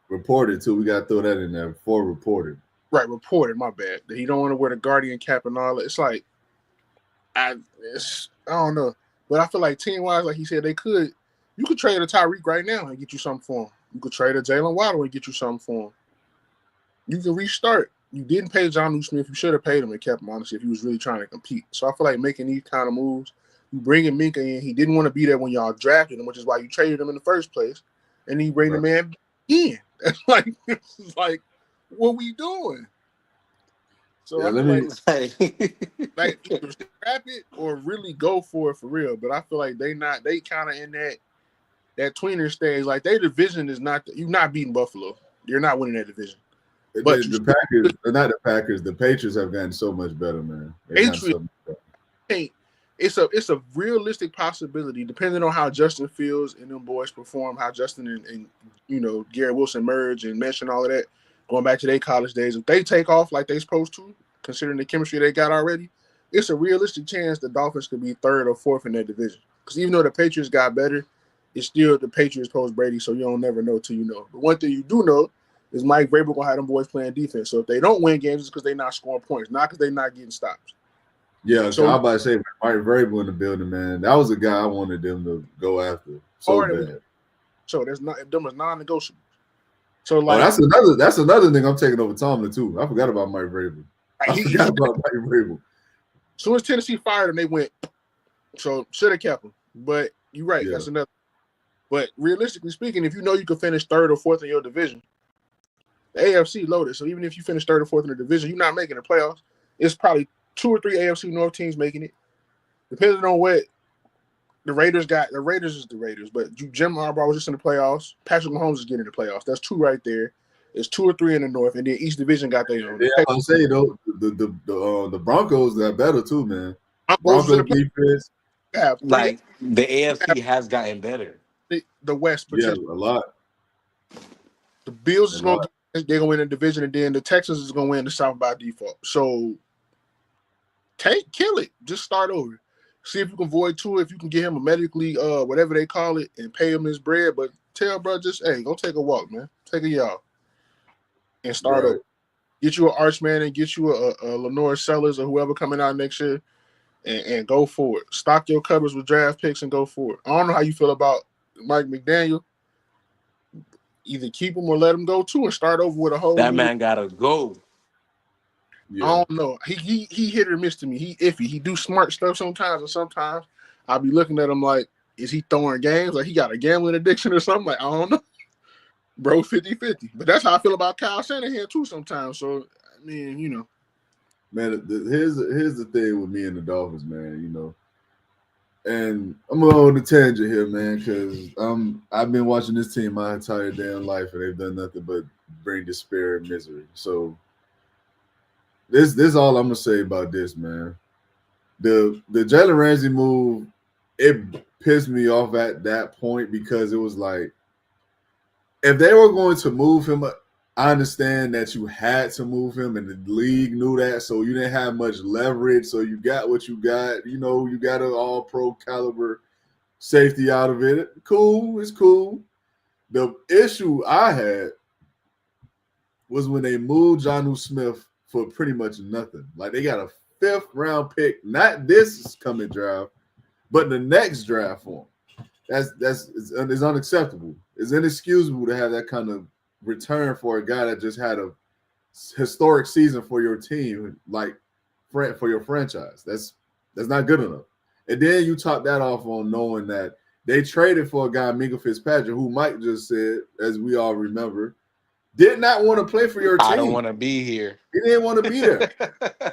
Reported too. We got to throw that in there. 4 reported. Right, reported. My bad. That he don't want to wear the Guardian cap and all that. It's like I don't know, but I feel like team wise, like he said, you could trade a Tyreek right now and get you something for him. You could trade a Jalen Waddle and get you something for him. You can restart. You didn't pay John Smith. You should have paid him and kept him, honestly, if he was really trying to compete. So I feel like making these kind of moves, you bringing Minka in. He didn't want to be there when y'all drafted him, which is why you traded him in the first place. And then you bring the man in. It's like, what we doing? So I feel like either scrap it or really go for it for real. But I feel like they kind of in that tweener stage. Like their division is not, you're not beating Buffalo. You're not winning that division. But the Packers, not the Packers, the Patriots have gotten so much better, man. It's a realistic possibility, depending on how Justin Fields and them boys perform, how Justin and Garrett Wilson merge and mesh and all of that, going back to their college days. If they take off like they supposed to, considering the chemistry they got already, it's a realistic chance the Dolphins could be 3rd or 4th in that division. Because even though the Patriots got better, it's still the Patriots post Brady, so you don't never know till you know. But one thing you do know is Mike Vrabel gonna have them boys playing defense. So if they don't win games, it's because they're not scoring points, not because they're not getting stops. Yeah, So I was about to say Mike Vrabel in the building, man. That was a guy I wanted them to go after so bad. So there's not them is non-negotiable. So like, that's another thing I'm taking over Tomlin too. I forgot about Mike Vrabel. I forgot about Mike Vrabel. As soon as Tennessee fired him, they went. So should have kept him. But you're right. Yeah. That's another. But realistically speaking, if you know you can finish third or fourth in your division, the AFC loaded. So even if you finish third or fourth in the division, you're not making the playoffs. It's probably 2 or 3 AFC North teams making it, depending on what the Raiders got. The Raiders is the Raiders, but Jim Harbaugh was just in the playoffs. Patrick Mahomes is getting in the playoffs. That's 2 right there. It's 2 or 3 in the North, and then each division got their own. Yeah, I'm saying though, the Broncos got better too, man. Broncos defense. Yeah, like the AFC has gotten better. The West, yeah, a lot. The Bills is going to they're going to win the division, and then the Texans is going to win the South by default. So kill it. Just start over. See if you can void to it. If you can get him a medically, whatever they call it, and pay him his bread. But tell bro, just hey, go take a walk, man. Take a y'all, and start over. Get you an Archman and get you a Lenore Sellers or whoever coming out next year, and go for it. Stock your cupboards with draft picks and go for it. I don't know how you feel about Mike McDaniel. Either keep him or let him go too, and start over with a whole. That man gotta go. Yeah. I don't know. He hit or miss to me. He iffy. He do smart stuff sometimes, and sometimes I'll be looking at him like, is he throwing games? Like he got a gambling addiction or something? Like, I don't know. Bro, 50-50. But that's how I feel about Kyle Shanahan too sometimes. So, I mean, you know. Man, here's the thing with me and the Dolphins, man, you know. And I'm going on a tangent here, man, because I've been watching this team my entire damn life, and they've done nothing but bring despair and misery. So this all I'm gonna say about this, man. The Jalen Ramsey move, it pissed me off at that point because it was like, if they were going to move him, I understand that you had to move him, and the league knew that, so you didn't have much leverage. So you got what you got. You know, you got an all-pro caliber safety out of it. Cool, it's cool. The issue I had was when they moved Jonnu Smith for pretty much nothing. Like they got a 5th-round pick, not this coming draft, but the next draft for him. It's unacceptable. It's inexcusable to have that kind of return for a guy that just had a historic season for your team, like for your franchise. That's not good enough. And then you top that off on knowing that they traded for a guy, Minka Fitzpatrick, who Mike just said, as we all remember, did not want to play for your team. I don't want to be here. He didn't want to be there.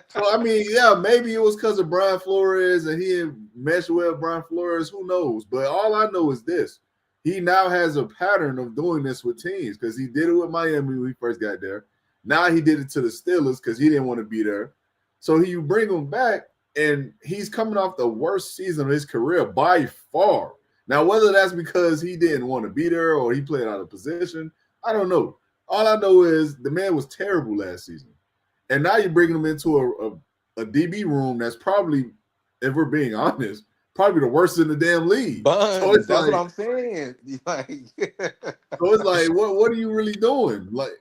So, I mean, yeah, maybe it was because of Brian Flores and he didn't mesh well with Brian Flores. Who knows? But all I know is this. He now has a pattern of doing this with teams because he did it with Miami when he first got there. Now he did it to the Steelers because he didn't want to be there. So you bring him back, and he's coming off the worst season of his career by far. Now, whether that's because he didn't want to be there or he played out of position, I don't know. All I know is the man was terrible last season. And now you're bringing him into a DB room that's probably, if we're being honest, probably the worst in the damn league. So that's like, what I'm saying. Like, so it's like, what are you really doing? Like,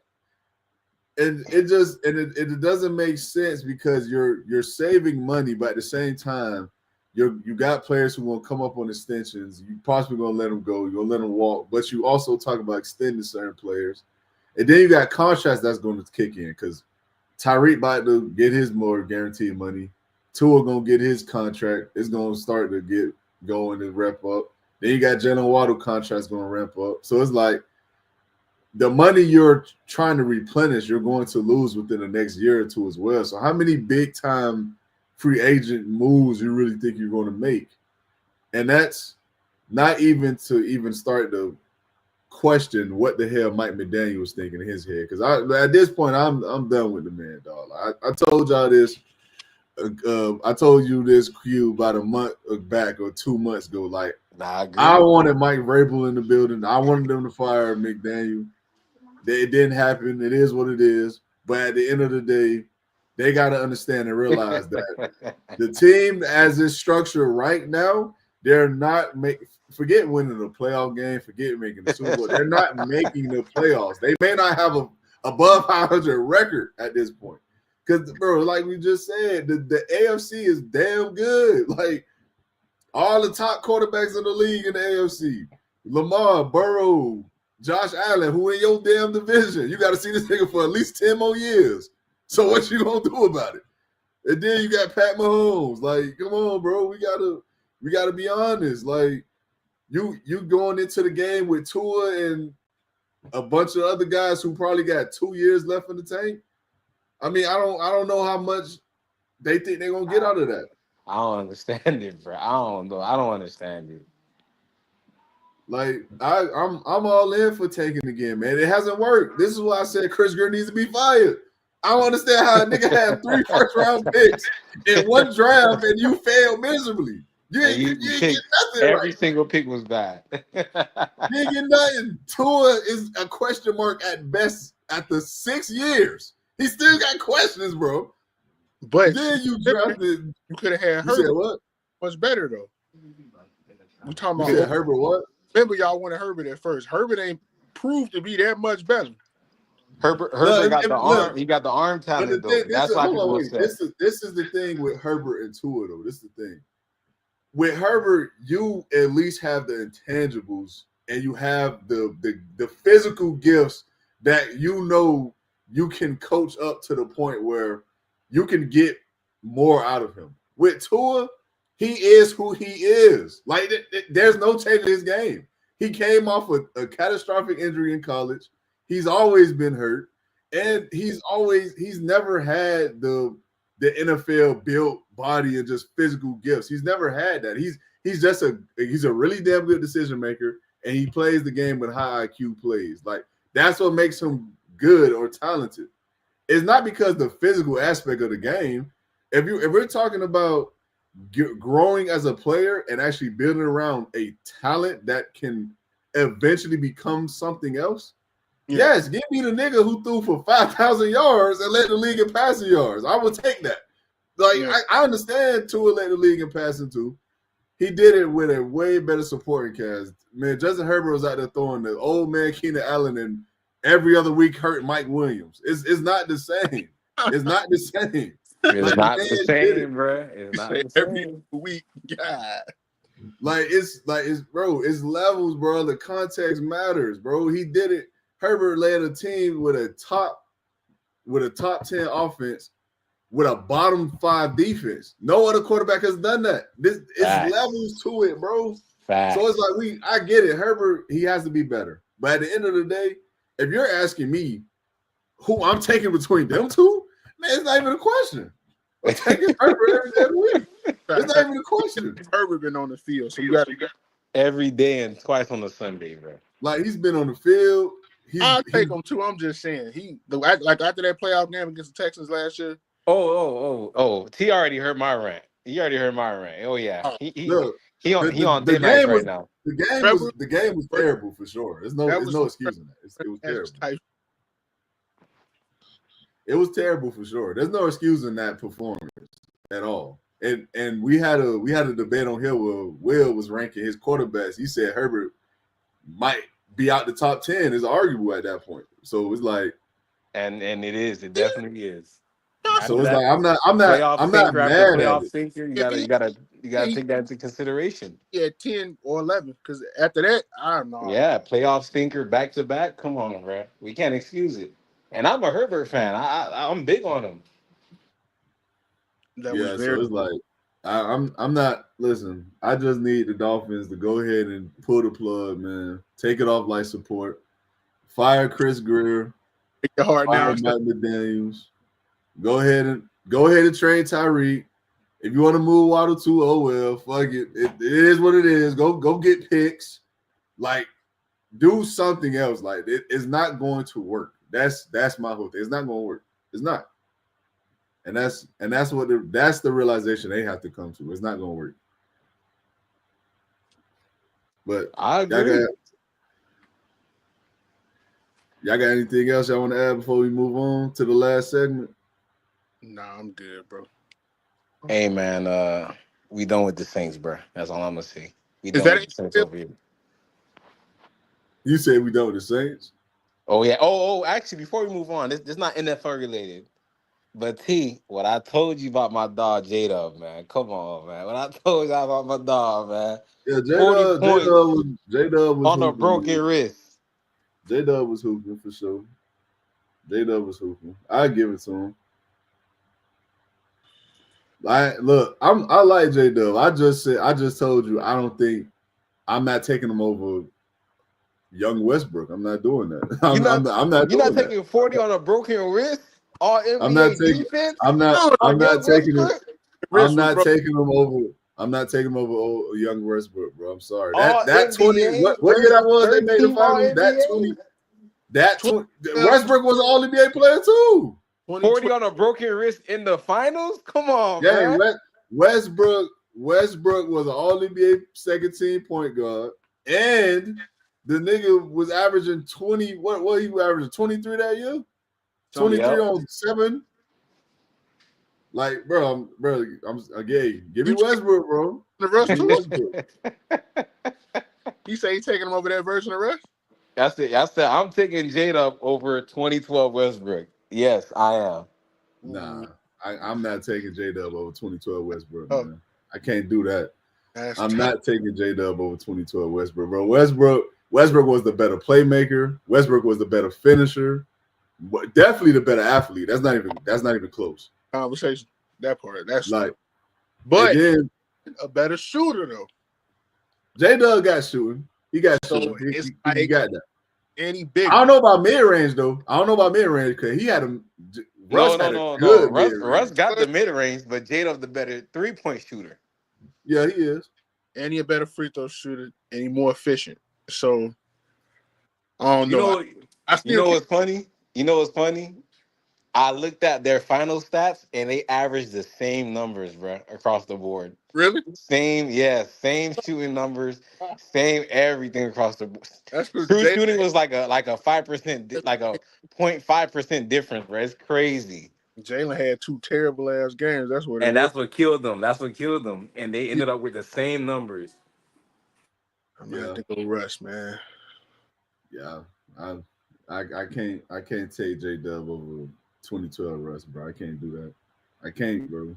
and it doesn't make sense because you're saving money, but at the same time, you got players who will come up on extensions. You possibly gonna let them go. You're gonna let them walk, but you also talk about extending certain players, and then you got contracts that's going to kick in because Tyreek about to get his more guaranteed money. Tua gonna get his contract. It's gonna start to get going and ramp up. Then you got Jalen Waddle contracts gonna ramp up. So it's like the money you're trying to replenish, you're going to lose within the next year or two as well. So how many big time free agent moves you really think you're going to make? And that's not even to even start to question what the hell Mike McDaniel was thinking in his head. Because at this point, I'm done with the man, dog. I told y'all this. I told you this, Q, about a month back or 2 months ago. Like, I wanted Mike Vrabel in the building. I wanted them to fire McDaniel. It didn't happen. It is what it is. But at the end of the day, they got to understand and realize that the team as it's structured right now, they're not forget winning a playoff game, forget making the Super Bowl. They're not making the playoffs. They may not have above 500 record at this point. Because, bro, like we just said, the AFC is damn good. Like, all the top quarterbacks in the league in the AFC. Lamar, Burrow, Josh Allen, who in your damn division. You got to see this nigga for at least 10 more years. So what you going to do about it? And then you got Pat Mahomes. Like, come on, bro. We gotta be honest. Like, you going into the game with Tua and a bunch of other guys who probably got 2 years left in the tank. I mean, I don't know how much they think they're gonna get out of that. I don't understand it, bro. I don't know. I don't understand it. Like, I'm all in for taking again, man. It hasn't worked. This is why I said Chris Greer needs to be fired. I don't understand how a nigga had 3 first-round picks in one draft and you failed miserably. You ain't get nothing every right. single pick was bad. You ain't get nothing. Tua is a question mark at best at the 6 years. He still got questions, bro. But then you drafted. You could have had You said Herbert. what? Much better though. We talking You about said Herbert what? Remember, y'all wanted Herbert at first. Herbert ain't proved to be that much better. Herbert got the arm. He got the arm talent though. That's why people upset. This is the thing with Herbert and Tua though. This is the thing. With Herbert, you at least have the intangibles and you have the physical gifts that you know you can coach up to the point where you can get more out of him. With Tua, he is who he is. Like, there's no changing his game. He came off a catastrophic injury in college. He's always been hurt, and he's never had the NFL built body and just physical gifts. He's never had that. He's a really damn good decision maker, and he plays the game with high IQ plays. Like, that's what makes him good or talented. It's not because the physical aspect of the game. If we're talking about growing as a player and actually building around a talent that can eventually become something else. Yeah. Yes, give me the nigga who threw for 5,000 yards and led the league in passing yards. I will take that. Like, yeah. I understand Tua led the league in passing too. He did it with a way better supporting cast. Man, Justin Herbert was out there throwing the old man Keenan Allen and every other week hurt Mike Williams. It's not the same. It's not the same. It's not the same, bro. It's not the same. Every week, God. It's levels, bro. The context matters, bro. He did it. Herbert led a team with a top 10 offense with a bottom 5 defense. No other quarterback has done that. It's levels to it, bro. Facts. So it's like I get it. Herbert, he has to be better. But at the end of the day, if you're asking me who I'm taking between them two, man, it's not even a question. I'm taking Herbert every day of the week. It's not even a question. Herbert been on the field, so you got every day and twice on a Sunday, bro. Like, he's been on the field. I'll take him too. I'm just saying like after that playoff game against the Texans last year. Oh! He already heard my rant. Oh yeah, he on the thin ice right now. The game was terrible for sure. There's no excuse in that. It was terrible. It was terrible for sure. There's no excuse in that performance at all. And we had a debate on here where Will was ranking his quarterbacks. He said Herbert might be out the top 10. Is arguable at that point. So it's like, and it is. It definitely is. So it's like I'm not mad playoff thinker. You gotta take that into consideration. Yeah, 10 or 11. Because after that, I don't know. Yeah, playoff stinker back to back. Come on, bro. We can't excuse it. And I'm a Herbert fan. I'm big on him. So it's like I'm not. Listen, I just need the Dolphins to go ahead and pull the plug, man. Take it off life support. Fire Chris Greer. Fire Mike McDaniels. Go ahead and train Tyreek. If you want to move Waddle too, oh well, fuck it. It is what it is. Go get picks. Like, do something else. Like, it's not going to work. That's my whole thing. It's not going to work. It's not. And that's the realization they have to come to. It's not going to work. But I agree. Y'all got anything else y'all want to add before we move on to the last segment? Nah, I'm good, bro. Hey, man, we done with the Saints, bro. That's all I'm gonna say. We done with the Saints over here. You said we done with the Saints? Oh yeah. Actually, before we move on, this not NFL related. But T, what I told you about my dog J Dub, man. Come on, man. What I told you about my dog, man. Yeah, 40 points J Dub was on a hooping, broken man. wrist. J Dub was hooping for sure. J Dub was hooping. I give it to him. I like J Dub. I just told you I'm not taking him over young Westbrook. I'm not doing that. I'm not You're not doing that. taking 40 on a broken wrist? All I'm not NBA taking defense? No, I'm not Young taking him. Westbrook? I'm wrist was not broke. taking him over. I'm not taking him over young Westbrook, bro. I'm sorry. All That 20 NBA? what year that was they Third made the team All finals? That NBA? 20 that 20 2012, Westbrook was an all NBA player too. 40 2012. on a broken wrist in the finals? Come on, Yeah, man. Westbrook was an all NBA second team point guard. And the nigga was averaging 20. What he was averaging? 23 that year? 23 Yep. on 7. Like, I'm gay. Give me You taking Westbrook, bro. the Russ Give me too? Westbrook. He say he taking him over that version of Russ? That's it. I said I'm taking Jade up over 2012 Westbrook. Yes, I am. Nah, I'm not taking J Dub over 2012 Westbrook, Oh, man. I can't do that. that's I'm tough. not taking J Dub over 2012 Westbrook, bro. Westbrook was the better playmaker. Westbrook was the better finisher. Definitely the better athlete. That's not even close. Conversation. That part. That's Like, and but then a better shooter though. J Dub got shooting. He got So shooting. it's He like got that. any I bigger. don't know about mid range though. I don't know about mid range because he had him. No, Russ no, had a no, no. good mid Russ range. got the mid range, but Jade the better 3-point shooter. Yeah, he is. And he a better free throw shooter and he more efficient. So I don't You know. know, I you still know can't what's funny? You know what's funny? I looked at their final stats and they averaged the same numbers, bro, across the board. really. Same shooting numbers, same everything across the board. That's because True Jay shooting was like a 5%, like a 0.5% difference, bro. It's crazy. Jalen had 2 terrible ass games. That's what it And was. that's what killed them. That's what killed them. And they ended up with the same numbers. I'm gonna have Yeah, to go Russ, man. yeah. I can't take J Dub over 2012 Russ, bro. I can't do that. I can't, bro.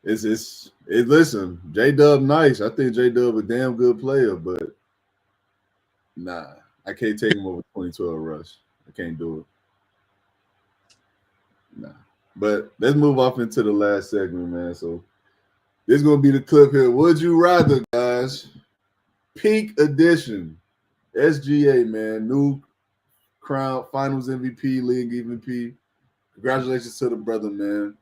Listen, J Dub nice. I think J Dub a damn good player, but nah, I can't take him over 2012 Russ. I can't do it. Nah. But let's move off into the last segment, man. So this is gonna be the clip here. Would you rather, guys? Peak edition. SGA, man. New crown finals MVP, league MVP. Congratulations to the brother, man.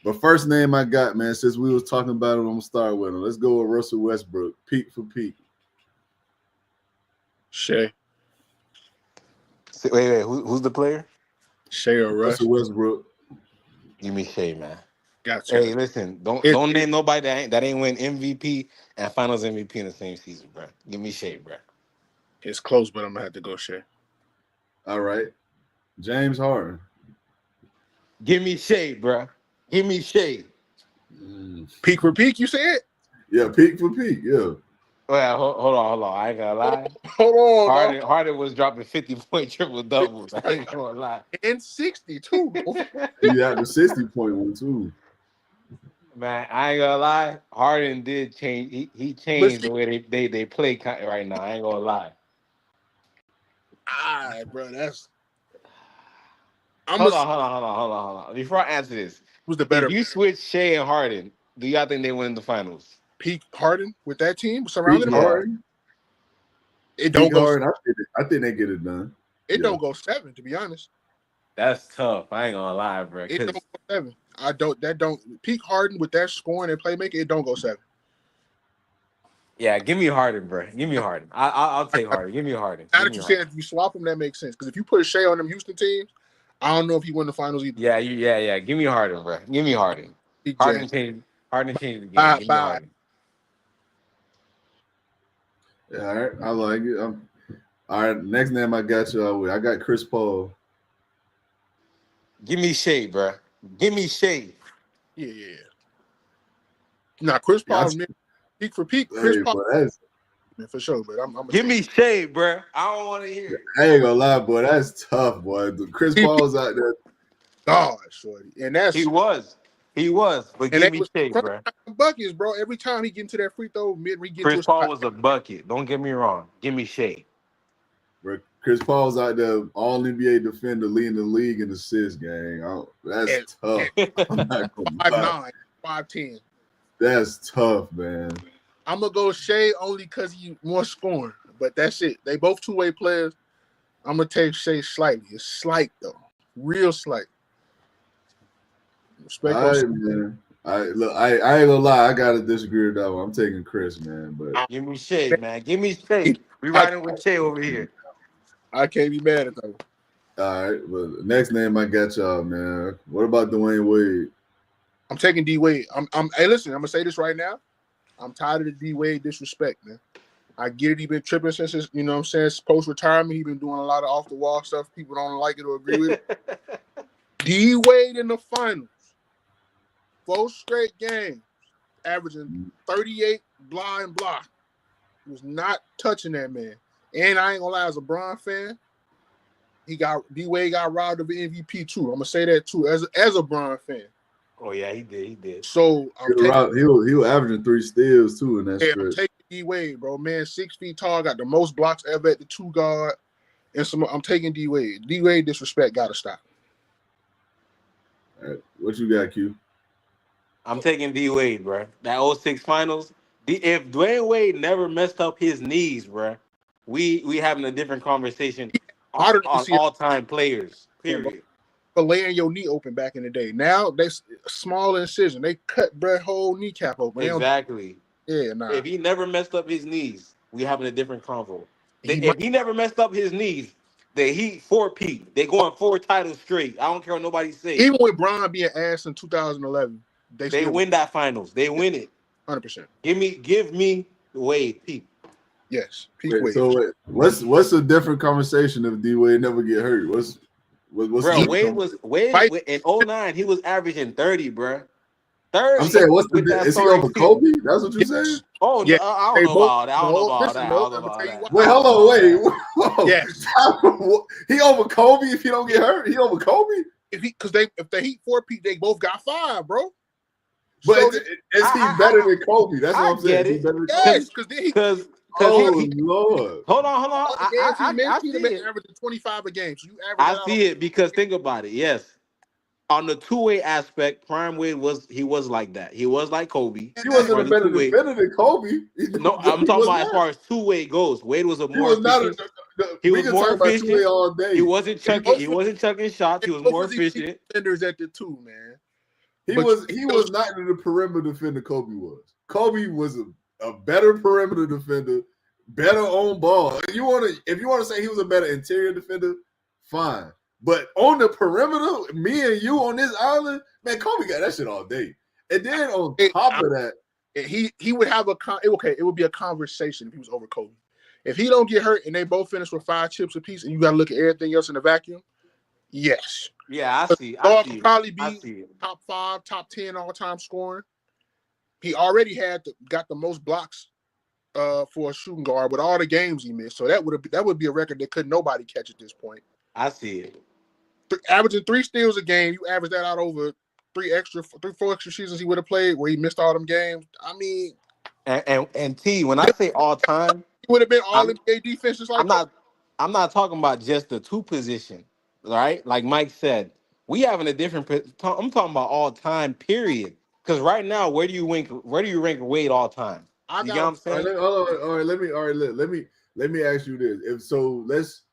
But first name I got, man, since we was talking about it, I'm gonna start with him. Let's go with Russell Westbrook. Peak for peak. Shea. Wait. Who's the player? Shea or Russ. Russell Westbrook. Give me Shea, man. Gotcha. Hey, listen, It, don't name nobody that ain't win MVP and Finals MVP in the same season, bro. Give me Shea, bro. it's close, but I'm gonna have to go Shea. All right. James Harden. Give me Shea, bro. Give me Shea. Peak for peak, you said? Yeah, peak for peak. Yeah. Well, hold on. I ain't gonna lie. Hold on, dog. Harden was dropping 50-point triple doubles. I ain't gonna lie. And 62. He had the 60-point one too. Man, I ain't gonna lie. Harden did change. He But changed see, the way they play right now. I ain't gonna lie. bro, that's I'm Hold gonna on, hold on. Before I answer this, who's the if better you switch Shea and Harden, do y'all think they win the finals? peak Harden with that team Peak surrounding him? Yeah, Harden. It don't Peak go. Harden. I think they get it done. It Yeah. don't go 7. To be honest, that's tough. I ain't gonna lie, bro. it don't Cause go 7. I don't. That don't peak Harden with that scoring and playmaking. It don't go 7. yeah, give me Harden, bro. Give me Harden. I'll take Harden. Give me Harden. Now Give that me you Harden. said if you swap them, that makes sense. Because if you put Shea on them Houston teams, I don't know if he won the finals either. Yeah. Give me Harden, bro. Give me Harden. Peak Jazz. Harden changed the game. Bye, Give me bye. Harden. Yeah, all right. I like it. All right. Next name I got y'all with. I got Chris Paul. Give me Shea, bro. Give me Shea. Yeah. Now Chris Yeah, Paul, peak for peak. Chris hey, Paul, but that's man, for sure. But I'm Give me shade, bro. I don't want to hear it. I ain't gonna lie, boy. That's tough, boy. Chris Paul's out there. God, shorty, and He was, but and give they me was shade, bro. buckets, bro. Every time he get into that free throw, mid we get to Chris a Paul spot. was a bucket. Don't get me wrong. Give me shade. Bro, Chris Paul's out there, all NBA defender, leading the league in assists, gang. That's And, tough. and I'm not gonna lie. 5'9", 5'10". That's tough, man. I'm gonna go Shea only because he more scoring, but that's it. They both two-way players. I'm gonna take Shea slightly. It's slight though, real slight. Respect All on. right, man. I ain't gonna lie. I gotta disagree with that one. I'm taking Chris, man. But Give me shade, man. Give me shade. We riding with Shay over here. I can't be mad at that. all right, well, the next name I got y'all, man. What about Dwayne Wade? I'm taking D Wade. Hey, listen. I'm gonna say this right now. I'm tired of the D Wade disrespect, man. I get it. He been tripping since his, you know what I'm saying, post retirement. He been doing a lot of off the wall stuff. People don't like it or agree with it. D Wade in the finals, 4 straight games, averaging 38 blind block. He was not touching that man. And I ain't gonna lie, as a Bron fan, D Wade got robbed of the MVP too. I'm gonna say that too, as a Bron fan. Oh yeah, he did. He did. So He was averaging 3 steals too in that I'm stretch. taking D Wade, bro. Man, 6 feet tall, got the most blocks ever at the 2 guard. And I'm taking D Wade. D Wade disrespect gotta stop. All right, what you got, Q? I'm taking D Wade, bro. That '06 finals. If Dwayne Wade never messed up his knees, bro, we having a different conversation I don't on see all time players. it, bro. Period. For laying your knee open back in the day. Now they small incision. They cut Brett whole kneecap open. Exactly. Yeah, nah. If he never messed up his knees, we having a different convo. He If might, he never messed up his knees, the Heat 4-peat. They going 4 titles straight. I don't care what nobody say. even with Bron being ass in 2011, they They still win that finals. They win it. 100%. Give me Wade, Pete. Yes, peak Wait, Wade. so what's a different conversation if D Wade never get hurt? What's the Bro, different Wade Fight. in '09, he was averaging 30, bro. 30 I'm saying, with that is he sorry over team. Kobe? That's what you're saying? Yes. Oh, no, Yeah. I don't They know both about that. I don't know about listen, that. I no, don't know let me about tell you that. why. Wait, I don't hold know on, about wait. that. Whoa. Yes. He over Kobe if he don't get hurt? He over Kobe? If the Heat 4-peat, they both got 5, bro. But So is he better than Kobe? That's what I I'm saying. get Is he it. better than Kobe? yes, because Cause Oh, Lord. hold on. all the games he missed, I he'd have see been it. averaging 25 a game. So you average I that out on see it because think about it. Yes. On the two-way aspect, Prime Wade was like that. He was like Kobe He as that. wasn't far a as the better two-way. defender than Kobe. No, I'm He talking was about as not. far as two-way goes. Wade was a He more was not. efficient. He We was can more talk about two-way efficient. all He day. wasn't They chucking. both He was, wasn't chucking shots. they He was both more was elite efficient. defenders at the 2, man. He But was not the perimeter defender Kobe was. Kobe was a better perimeter defender, better on ball. If you want to say he was a better interior defender, fine. But on the perimeter, me and you on this island, man, Kobe got that shit all day. And then on top of that, he would have it would be a conversation if he was over Kobe. If he don't get hurt and they both finish with 5 chips apiece, and you got to look at everything else in the vacuum, yes. Yeah, I see. Dog could probably I be see it. top 5, top 10 all time scoring. He already got the most blocks for a shooting guard with all the games he missed. So that would be a record that could nobody catch at this point. I see it. Averaging 3 steals a game, you average that out over 4 extra seasons he would have played where he missed all them games. I mean, And T, when I say all time, he would have been all I'm NBA defenses like I'm not talking about just the 2 position, right? Like Mike said, we having a different. I'm talking about all time period. Because right now, where do you rank Wade all time? I You get what got I'm saying? let me ask you this. If so, let's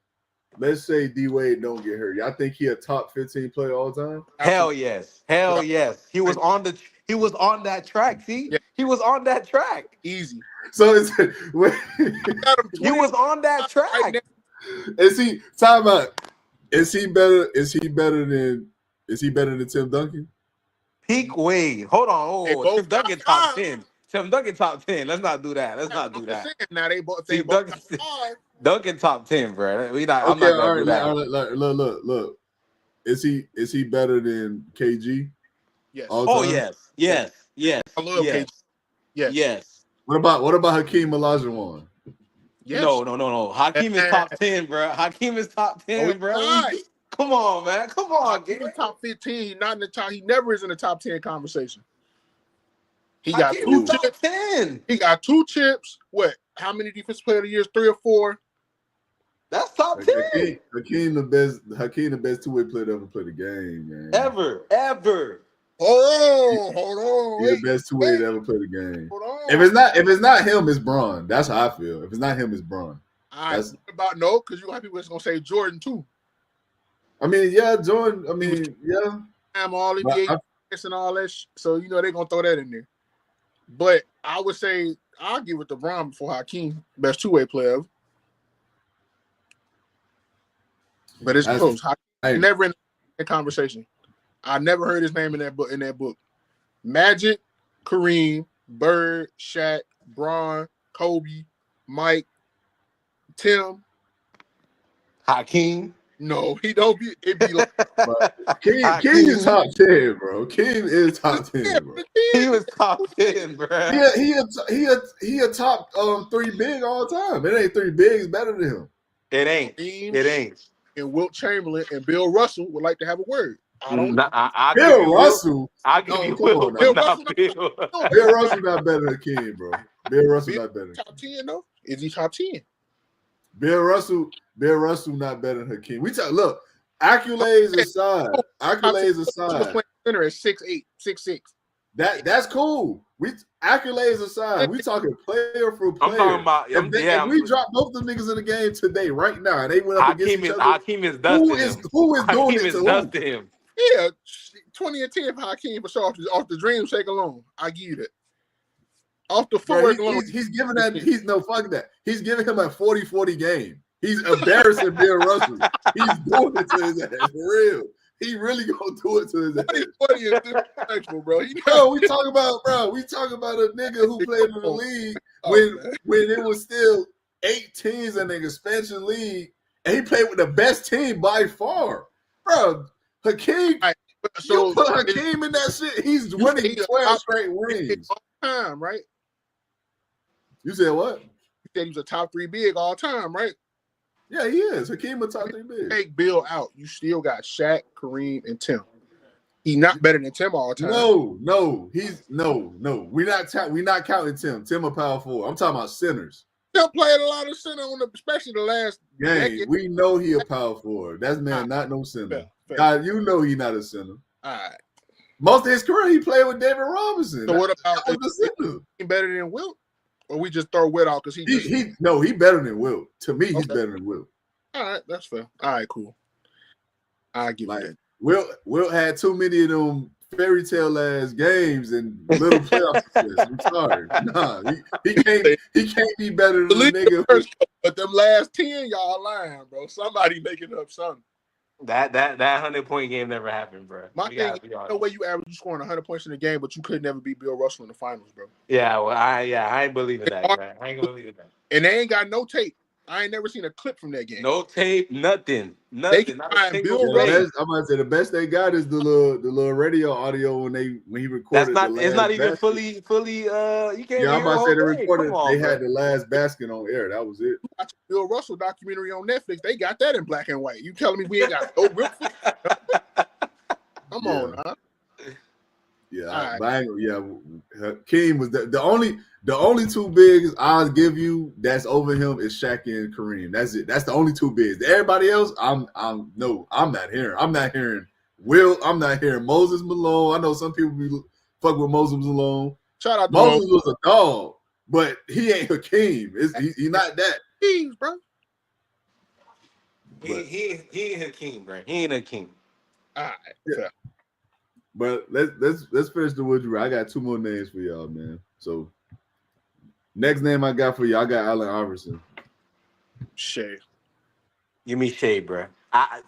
say D Wade don't get hurt. Y'all think he a top 15 player all time? Hell yes, hell yes. He was on that track. See, yeah, he was on that track. easy. So it's Got him He was on that right track. now. is he time out? Is he better than Tim Duncan? Peak Wade. Hold on. They Oh, Tim both got Duncan top 5. 10. Tim Duncan top 10. Let's not do that. Let's not I'm do just that. saying now if they See, both Duncan, got 5. Duncan top 10, bro. I'm Okay, not gonna do that. look. Is he better than KG Yes. all Oh time? yes, yes, yes, I love KG. yes, Yes. yes. What about Hakeem Olajuwon? Yes. No. Hakeem is top 10, bro. Hakeem is top 10, bro. Come on, man. Come on, He's top 15. He's not in the top. He never is in the top 10 conversation. He got Hakeem 2 is top 10. He got 2 chips. What? How many defensive player of the years? 3 or 4? That's top 10. Hakeem the best two-way player to ever play the game, man. Ever. Hold on. He's the best two-way to ever play the game. Hold on. If it's not him, it's Bron. That's how I feel. If it's not him, it's Bron. Because you got people that's gonna say Jordan too. I mean, yeah, Jordan. I mean, yeah. I'm all NBA and all that. So they're gonna throw that in there. But I would say I'll give it to Bron before Hakeem, best two-way player ever. But it's close. Hakeem never in the conversation. I never heard his name in that book. Magic, Kareem, Bird, Shaq, Bron, Kobe, Mike, Tim, Hakeem. No, he don't be. It be like King is top 10, bro. King is top 10, bro. He was top 10, bro. He a top 3 big all time. It ain't 3 bigs better than him. It ain't. And Wilt Chamberlain and Bill Russell would like to have a word. Bill Russell. I'll give you Will. Bill Russell not better than King, bro. Bill Russell not better. Top 10 though? Is he top 10? Bill Russell not better than Hakeem. Look, accolades aside. Center at 6'8", 6'6". That's cool. Accolades aside, we talking player for player. I'm talking about. If we drop both the niggas in the game today, right now, and they went up against each other. Hakeem is dusting him. Who is doing it to him? Yeah, 20 and 10 for Hakeem for sure off the dream shake alone. I give you that. Off the footwork alone. He's giving that. Fuck that. He's giving him a 40-40 game. He's embarrassing Bill Russell. He's doing it to his ass for real. He really gonna do it to his ass. 40 is disrespectful, bro. We talk about a nigga who played in the league when it was still 8 teams in the expansion league, and he played with the best team by far, bro. Hakeem, you put Hakeem in that shit, he's winning 12 straight rings. Time, right? You said what? You said he's a top 3 big all time, right? Yeah, he is. Hakeem a top 3 big. Take Bill out. You still got Shaq, Kareem, and Tim. He's not better than Tim all time. No. We not counting Tim. Tim a power forward. I'm talking about centers. Tim played a lot of center especially the last game. Decade. We know he a power forward. That's not no center. Fair. God, you know he not a center. All right. Most of his career, he played with David Robinson. So what about he better than Wilt? Or we just throw Wilt out because he better than Wilt. To me, he's better than Wilt. All right, that's fair. All right, cool. I give you that. Wilt had too many of them fairy tale ass games and little playoff success. I'm sorry. Nah, he can't be better than the nigga. But them last 10, y'all lying, bro. Somebody making up something. That 100-point game never happened, bro. My thing is, no way you scoring 100 points in the game, but you could never beat Bill Russell in the finals, bro. Yeah, well, I ain't believing that, bro. I ain't gonna believe that. And they ain't got no tape. I ain't never seen a clip from that game. No tape, nothing. They can find Bill Russell. I'm about to say the best they got is the little radio audio when he recorded. It's not even fully. You can't. Yeah, I'm about to say they recorded. They had the last basket on air. That was it. Watch Bill Russell documentary on Netflix. They got that in black and white. You telling me we ain't got no real? Come on, huh? Yeah, Hakeem was the only 2 bigs I'll give you that's over him is Shaq and Kareem. That's it. That's the only 2 bigs. Everybody else, I'm not hearing. I'm not hearing Will. I'm not hearing Moses Malone. I know some people be fuck with Moses Malone. Shout out to Moses was a dog, but he ain't Hakeem. He not that. He's bro. He ain't Hakeem, bro. He ain't Hakeem. All right. Yeah. But let's finish the would you rather. I got 2 more names for y'all, man. So next name I got for you, I got Allen Iverson. Shea. Give me Shea, bro. I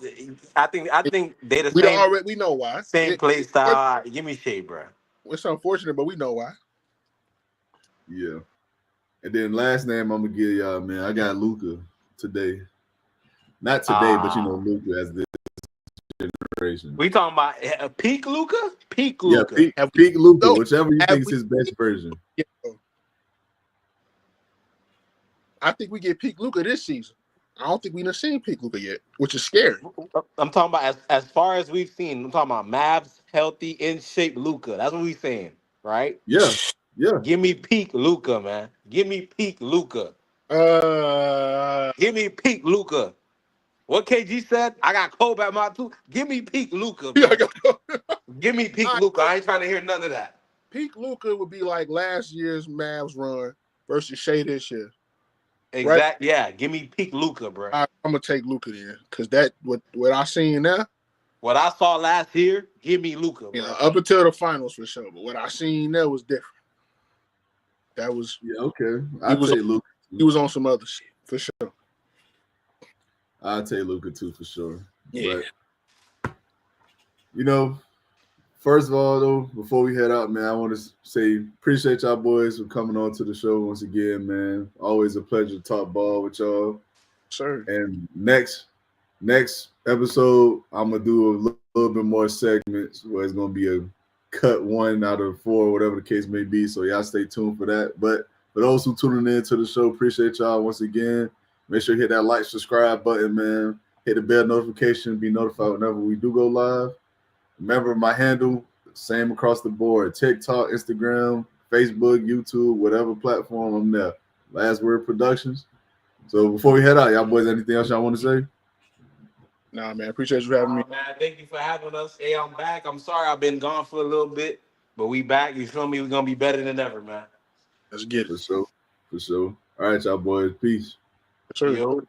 think they the we same. We know why. Same play style. Give me Shea, bro. It's unfortunate, but we know why. Yeah. And then last name I'm gonna give y'all, man. I got Luka today. Not today, but Luka as this generation. We talking about peak Luka? Peak Luka. Yeah, peak Luka, whichever you think is his best version. Yeah. I think we get peak Luka this season. I don't think we done seen peak Luka yet, which is scary. I'm talking about as far as we've seen. I'm talking about Mavs healthy in shape Luca. That's what we saying, right? Yeah, yeah. Give me peak Luca, man. Give me peak Luca. Uh, Give me peak Luca. What KG said? I got Kobe at my two. Give me peak Luca, yeah, I bro. got Give me peak Luca. I ain't trying to hear none of that. peak Luka would be like last year's Mavs run versus Shea this year, right? Exact. Yeah. Give me peak Luca, bro. I'm gonna take Luka then, because that what I seen now, What I saw last year, give me Luca, bro. up until the finals for sure. But what I seen there was different. That was Yeah, okay. he I was take Luka. he was on some other shit for sure. I take Luka too for sure. Yeah, But you know, first of all though, before we head out, man, I want to say appreciate y'all boys for coming on to the show once again, man. Always a pleasure to talk ball with y'all. sir. And next episode, I'm gonna do a little bit more segments where it's gonna be a cut 1 out of 4, whatever the case may be. So y'all stay tuned for that. But for those who tuning in to the show, appreciate y'all once again. Make sure you hit that like, subscribe button, man. Hit the bell notification, be notified whenever we do go live. Remember my handle, same across the board: TikTok, Instagram, Facebook, YouTube, whatever platform I'm there. Last Word Productions. So before we head out, y'all boys, anything else y'all want to say? Nah, man, appreciate you having me. Man, thank you for having us. Hey, I'm back. I'm sorry I've been gone for a little bit, but we back. You feel me? We're gonna be better than ever, man. Let's get it. For sure. For sure. All right, y'all boys. Peace. Yes, sir. Yo.